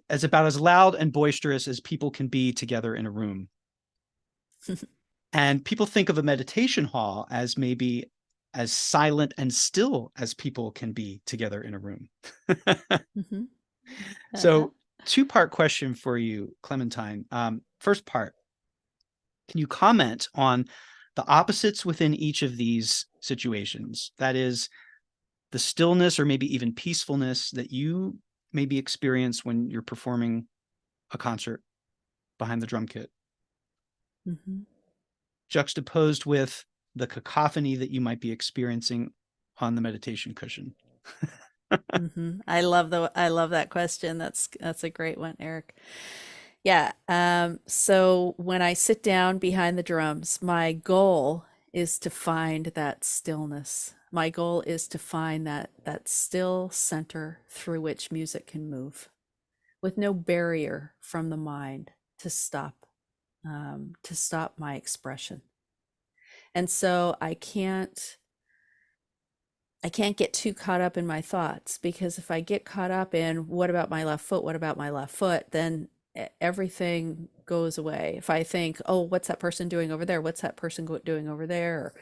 as about as loud and boisterous as people can be together in a room. And people think of a meditation hall as maybe as silent and still as people can be together in a room. Mm-hmm. Uh-huh. So, two-part question for you, Clementine. First part, can you comment on the opposites within each of these situations? That is, the stillness or maybe even peacefulness that you maybe experience when you're performing a concert behind the drum kit, Mm-hmm. juxtaposed with the cacophony that you might be experiencing on the meditation cushion. Mm-hmm. I love that question. That's a great one, Eric. Yeah. So when I sit down behind the drums, my goal is to find that stillness. My goal is to find that still center through which music can move, with no barrier from the mind to stop my expression. And so I can't get too caught up in my thoughts, because if I get caught up in what about my left foot, what about my left foot, then everything goes away. If I think, oh, what's that person doing over there? What's that person doing over there? Or,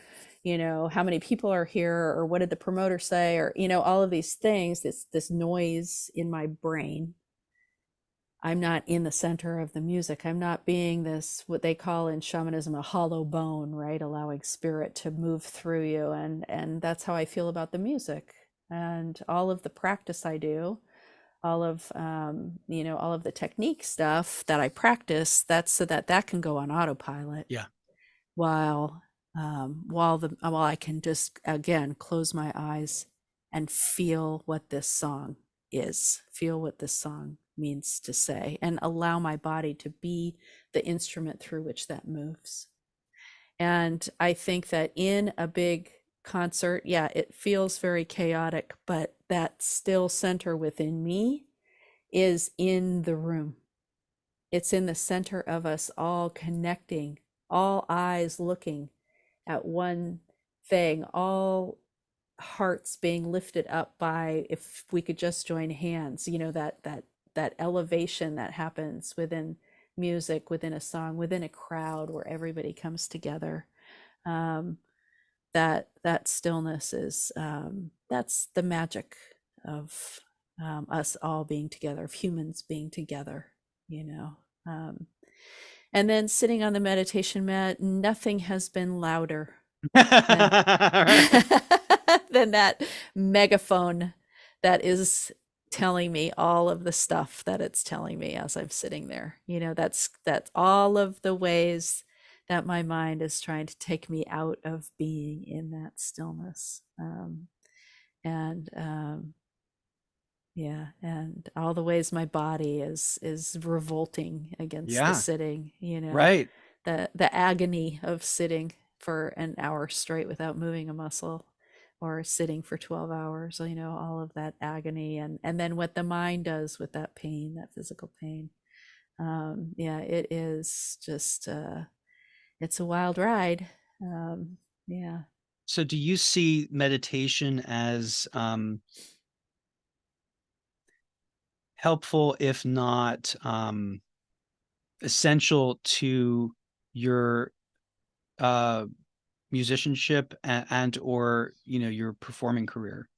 how many people are here? Or what did the promoter say? Or, all of these things, this noise in my brain. I'm not in the center of the music. I'm not being this, what they call in shamanism, a hollow bone, right? Allowing spirit to move through you. And that's how I feel about the music. And all of the practice I do, all of the technique stuff that I practice, that's so that can go on autopilot Yeah. while while I can just again close my eyes and feel what this song is, feel what this song means to say, and allow my body to be the instrument through which that moves. And I think that in a big concert, yeah, it feels very chaotic, but that still center within me is in the room. It's in the center of us all connecting, all eyes looking at one thing, all hearts being lifted up by, if we could just join hands, that elevation that happens within music, within a song, within a crowd where everybody comes together. um, that stillness is, that's the magic of us all being together, of humans being together, you know um, and then sitting on the meditation mat, nothing has been louder than Right. than that megaphone that is telling me all of the stuff that it's telling me as I'm sitting there. That's all of the ways that my mind is trying to take me out of being in that stillness. And Yeah, and all the ways my body is revolting against the Yeah. sitting, Right. the agony of sitting for an hour straight without moving a muscle, or sitting for 12 hours, all of that agony, and then what the mind does with that pain, that physical pain. Yeah, it is just it's a wild ride. Yeah. So do you see meditation as helpful, if not essential to your uh musicianship and or your performing career?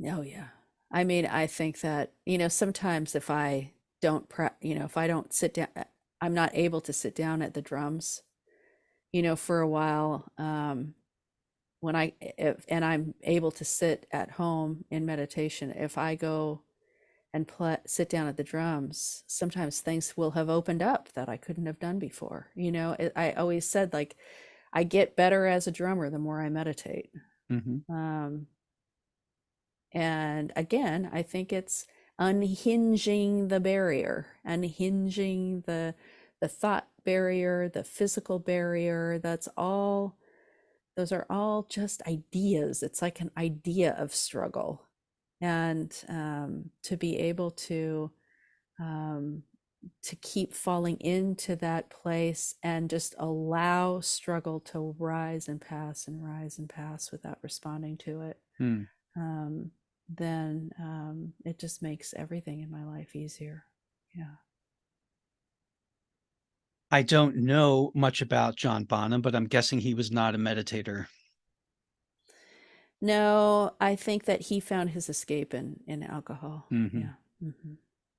Oh yeah. I mean, I think that, sometimes if I don't if I don't sit down, I'm not able to sit down at the drums, for a while. and I'm able to sit at home in meditation, if I go and sit down at the drums, sometimes things will have opened up that I couldn't have done before. I always said, like, I get better as a drummer the more I meditate. Mm-hmm. And again, I think it's unhinging the barrier, unhinging the thought barrier, the physical barrier. Those are all just ideas. It's like an idea of struggle. And to be able to keep falling into that place and just allow struggle to rise and pass and rise and pass without responding to it, Mm. then it just makes everything in my life easier. Yeah. I don't know much about John Bonham, but I'm guessing he was not a meditator. No, I think that he found his escape in alcohol. Mm-hmm. Yeah. Mm-hmm.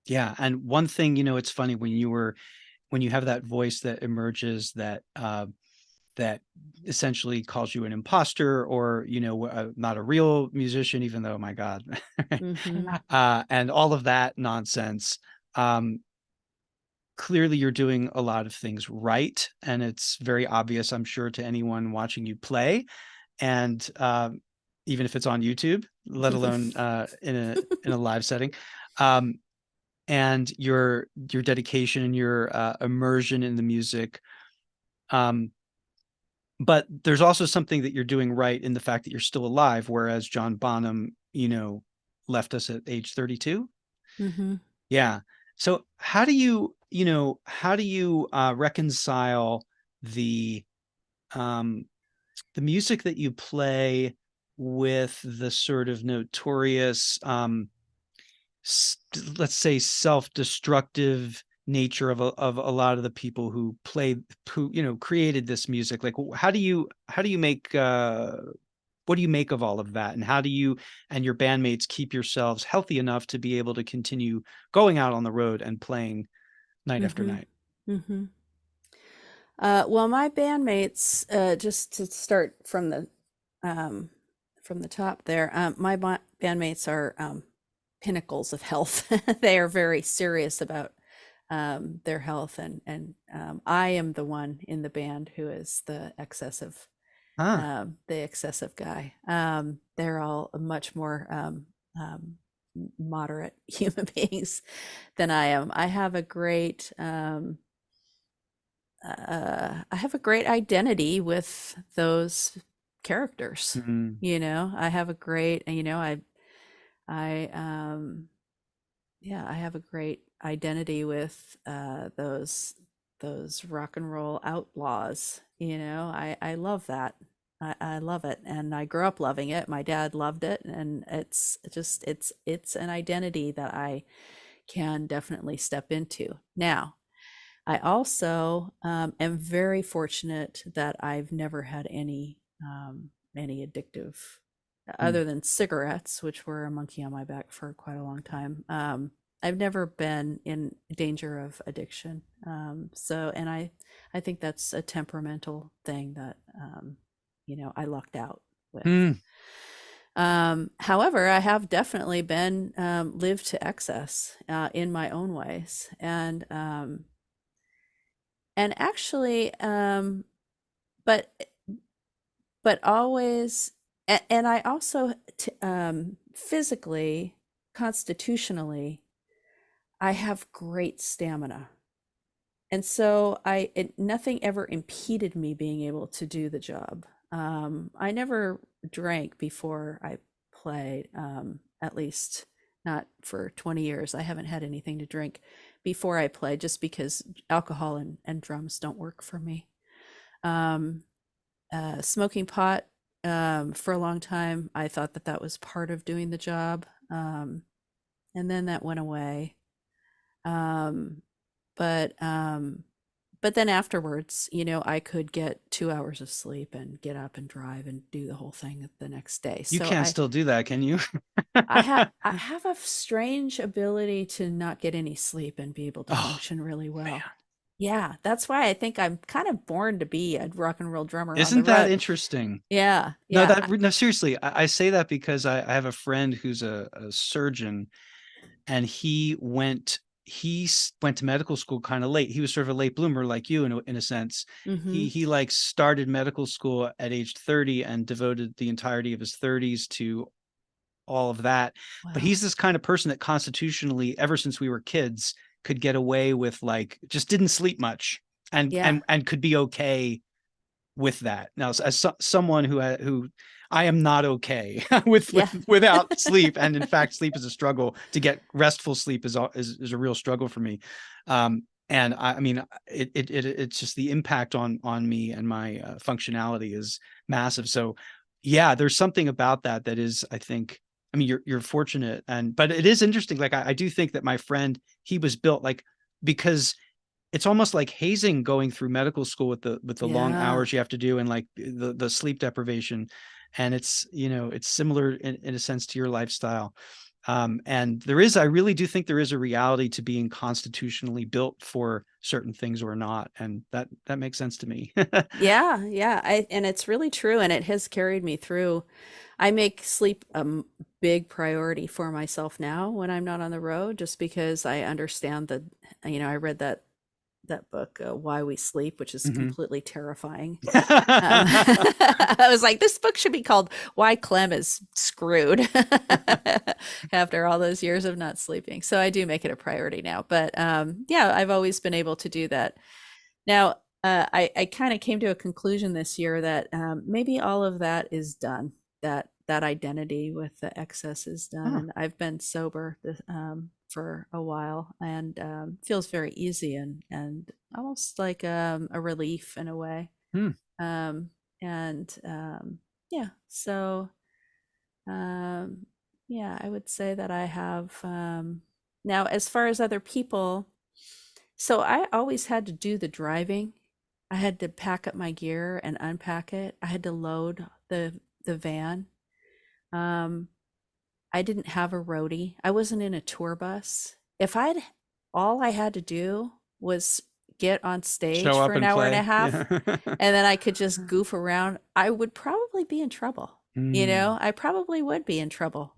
Yeah. And one thing, it's funny when you have that voice that emerges that essentially calls you an imposter, or not a real musician, even though, my God. Mm-hmm. And all of that nonsense. Clearly you're doing a lot of things right, and it's very obvious, I'm sure, to anyone watching you play, and even if it's on YouTube, let alone in a live setting. And your dedication and your immersion in the music. But there's also something that you're doing right in the fact that you're still alive, whereas John Bonham, left us at age 32. Mm-hmm. Yeah. So how do you reconcile the um, the music that you play with the sort of notorious, let's say, self-destructive nature of a lot of the people who created this music? Like, how do you make what do you make of all of that, and how do you and your bandmates keep yourselves healthy enough to be able to continue going out on the road and playing night after Mm-hmm. night? Mm-hmm. Well, my bandmates, just to start from the top there, my bandmates are pinnacles of health. They are very serious about their health, and I am the one in the band who is Huh. the excessive guy. They're all much more moderate human beings than I am. I have a great identity with those characters. Mm. I have a great, I yeah, I have a great identity with those rock and roll outlaws. I love that. I love it, and I grew up loving it. My dad loved it, and it's an identity that I can definitely step into. Now, I also am very fortunate that I've never had any addictive, Mm. other than cigarettes, which were a monkey on my back for quite a long time. I've never been in danger of addiction. And I think that's a temperamental thing that I lucked out with. Mm. However, I have definitely been lived to excess in my own ways, and actually, but always, and I also physically, constitutionally, I have great stamina, and so nothing ever impeded me being able to do the job. I never drank before I played, at least not for 20 years. I haven't had anything to drink before I play, just because alcohol and drums don't work for me. Smoking pot, for a long time, I thought that was part of doing the job, and then that went away. Um, but um, but then afterwards, I could get 2 hours of sleep and get up and drive and do the whole thing the next day. You So can't still do that, can you? I have a strange ability to not get any sleep and be able to Oh, function really man. well. Yeah, that's why I think I'm kind of born to be a rock and roll drummer on the Isn't that road. interesting? Yeah, No, yeah. no, seriously, I say that because I have a friend who's a surgeon, and went to medical school kind of late. He was sort of a late bloomer like you in a sense. Mm-hmm. He like started medical school at age 30 and devoted the entirety of his 30s to all of that. But Wow. he's this kind of person that constitutionally, ever since we were kids, could get away with like just didn't sleep much and Yeah. and could be okay with that. Now, as someone who I am not okay Yeah. without sleep, and in fact, sleep is a struggle. To get restful sleep is a real struggle for me. And I mean, it's just the impact on me and my functionality is massive. So, yeah, there's something about that that is, I think. I mean, you're fortunate, but it is interesting. Like I do think that my friend, he was built like because it's almost like hazing going through medical school with the long Yeah. hours you have to do and like the sleep deprivation. And it's, it's similar in a sense to your lifestyle. And I really do think there is a reality to being constitutionally built for certain things or not. And that makes sense to me. Yeah, yeah. And it's really true, and it has carried me through. I make sleep a big priority for myself now when I'm not on the road, just because I understand that, I read that book, Why We Sleep, which is Mhm. completely terrifying. I was like, this book should be called Why Clem is Screwed after all those years of not sleeping. So I do make it a priority now. But yeah, I've always been able to do that. Now, I kind of came to a conclusion this year that maybe all of that is done. That identity with the excess is done, Huh. and I've been sober for a while, and feels very easy and almost like a relief in a way. Hmm. Um, and yeah, so um, yeah, I would say that I have now as far as other people. So I always had to do the driving. I had to pack up my gear and unpack it. I had to load the van. Um, I didn't have a roadie. I wasn't in a tour bus. If I'd all I had to do was get on stage Show for up an and hour and a play. half, Yeah. and then I could just goof around, I would probably be in trouble. Hmm. I probably would be in trouble.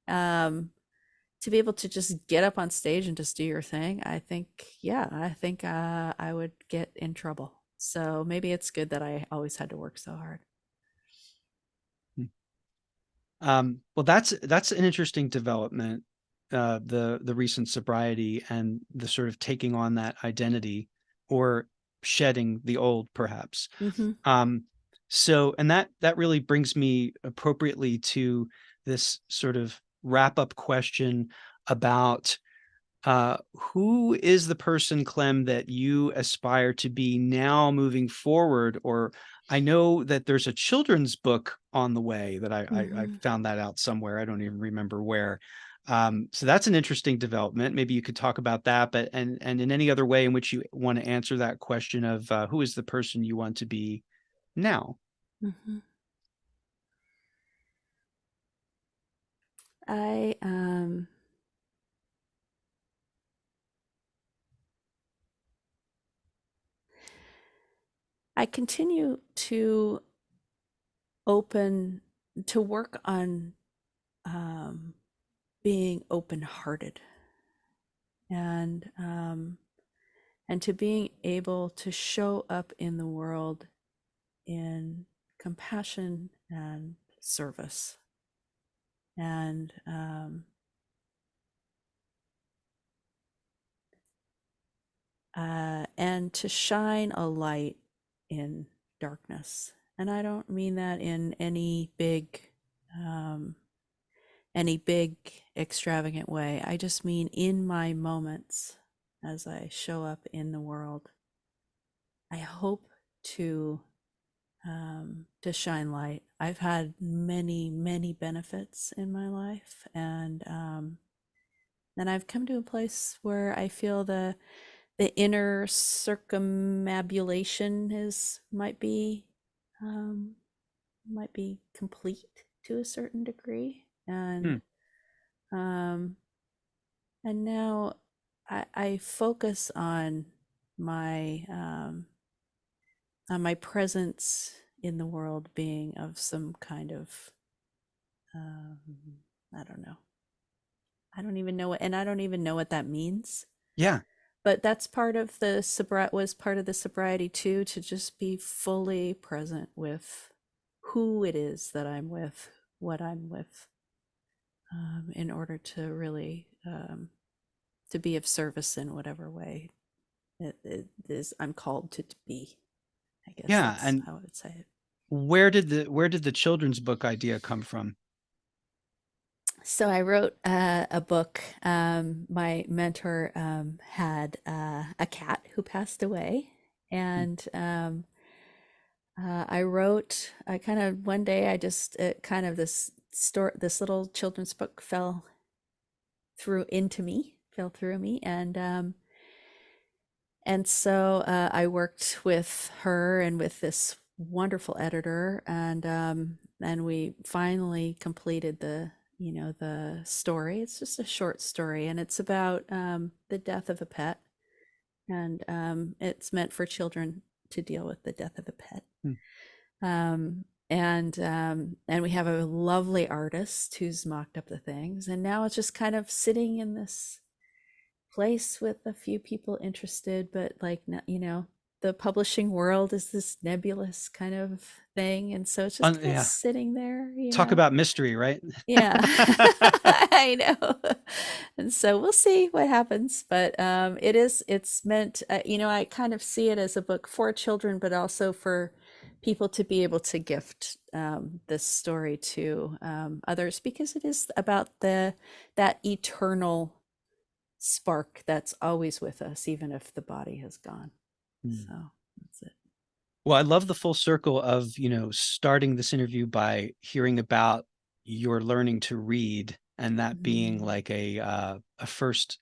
Um, to be able to just get up on stage and just do your thing, I think, yeah, I think I would get in trouble. So maybe it's good that I always had to work so hard. Well, that's an interesting development, the recent sobriety and the sort of taking on that identity or shedding the old, perhaps. Hmm. Um, so, and that really brings me appropriately to this sort of wrap up question about who is the person, Clem, that you aspire to be now moving forward? Or I know that there's a children's book on the way that I Hmm. found that out somewhere. I don't even remember where. So that's an interesting development. Maybe you could talk about that, but and in any other way in which you want to answer that question of who is the person you want to be now. Hmm. I I continue to open to work on um, being open hearted, and and to being able to show up in the world in compassion and service, and to shine a light in darkness. And I don't mean that in um, any big extravagant way. I just mean in my moments as I show up in the world. I hope to to shine light. I've had many benefits in my life, and I've come to a place where I feel the inner circumambulation is um, might be complete to a certain degree, Hmm. um, and now I focus on my my presence in the world being of some kind of um, I don't know. I don't even know what, and I don't even know what that means. Yeah. But that's part of the sobriety, was part of the sobriety too, to just be fully present with who it is that I'm with, what I'm with, in order to really to be of service in whatever way it is I'm called to be. I guess Yeah. that's And how I would say it. where did the children's book idea come from? So I wrote a book. My mentor had a cat who passed away, and I kind of one day I just kind of this little children's book fell through me, and so I worked with her and with this wonderful editor, and we finally completed the story. It's just a short story, and it's about the death of a pet, and it's meant for children to deal with the death of a pet. Hmm. And we have a lovely artist who's mocked up the things, and now it's just kind of sitting in this place with a few people interested, but like, the publishing world is this nebulous kind of thing, and so it's just kind of Yeah. sitting there, Talk about mystery, right? Yeah. I know. And so we'll see what happens, but it's meant, I kind of see it as a book for children, but also for people to be able to gift this story to others, because it is about that eternal spark that's always with us, even if the body has gone. So that's it. Well, I love the full circle of, starting this interview by hearing about your learning to read, and that being Mm. like a first,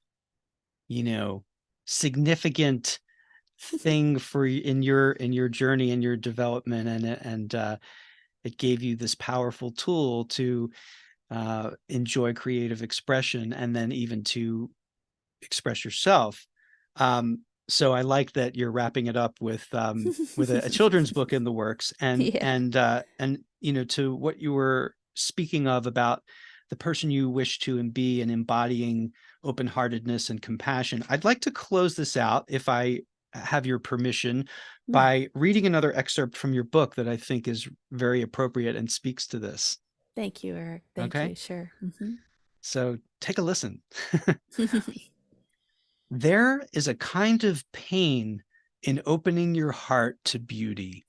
significant thing in your journey and your development, and it gave you this powerful tool to enjoy creative expression, and then even to express yourself. So I like that you're wrapping it up with a children's book in the works, and Yeah. to what you were speaking of about the person you wish to be and embodying open-heartedness and compassion. I'd like to close this out, if I have your permission, Mm. by reading another excerpt from your book that I think is very appropriate and speaks to this. Thank you, Eric. Thank Okay, you. Sure. so take a listen. There is a kind of pain in opening your heart to beauty.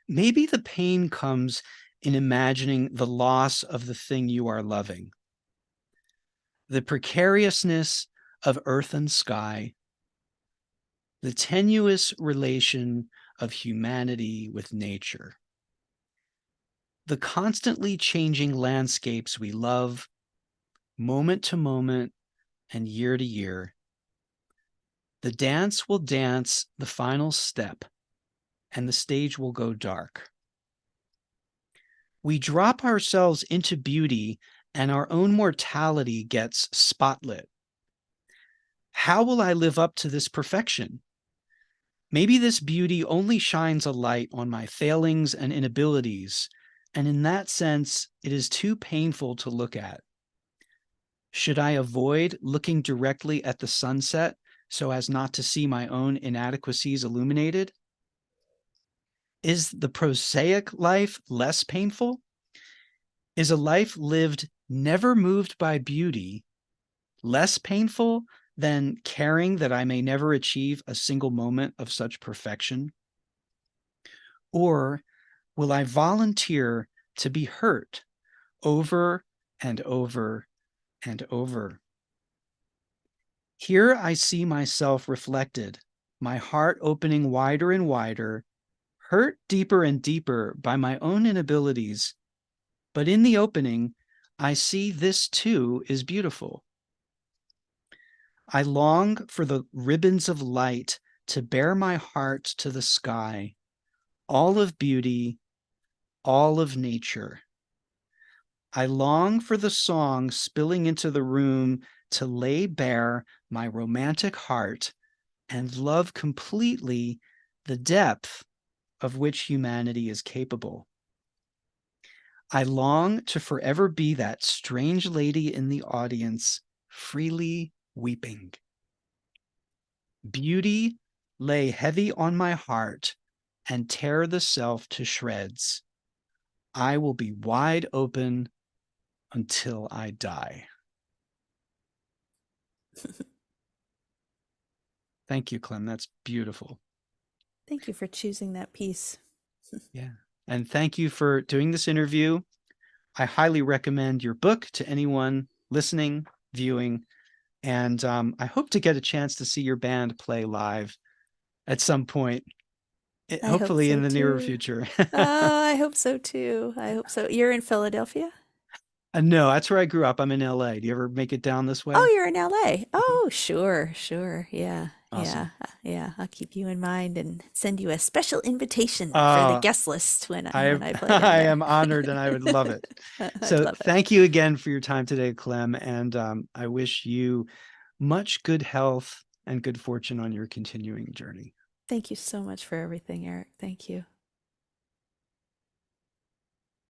Maybe the pain comes in imagining the loss of the thing you are loving, the precariousness of earth and sky, the tenuous relation of humanity with nature, the constantly changing landscapes we love, moment to moment and year to year. The dance will dance the final step, and the stage will go dark. We drop ourselves into beauty, and our own mortality gets spotlit. How will I live up to this perfection? Maybe this beauty only shines a light on my failings and inabilities, and in that sense, it is too painful to look at. Should I avoid looking directly at the sunset so as not to see my own inadequacies illuminated? Is the prosaic life less painful? Is a life lived never moved by beauty less painful than caring that I may never achieve a single moment of such perfection? Or will I volunteer to be hurt over and over and over? Here I see myself reflected, my heart opening wider and wider, hurt deeper and deeper by my own inabilities. But in the opening, I see this too is beautiful. I long for the ribbons of light to bear my heart to the sky, all of beauty, all of nature. I long for the song spilling into the room to lay bare my romantic heart and love completely the depth of which humanity is capable. I long to forever be that strange lady in the audience, freely weeping. Beauty lay heavy on my heart and tear the self to shreds. I will be wide open until I die. Thank you, Clem. That's beautiful. Thank you for choosing that piece. Yeah. And thank you for doing this interview. I highly recommend your book to anyone listening, viewing, and I hope to get a chance to see your band play live at some point, I hope hopefully in so the nearer too. future. Oh, I hope so too. I hope so. You're in Philadelphia? No, that's where I grew up. I'm in LA. Do you ever make it down this way? Oh, you're in LA. Mhm. Oh, sure, sure. Yeah, yeah, Awesome. yeah. I'll keep you in mind and send you a special invitation for the Uh, guest list when I I when I play down I there. am honored and I would love it. I'd So love it. thank you again for your time today, Clem, and I wish you much good health and good fortune on your continuing journey. Thank you so much for everything, Eric. Thank you.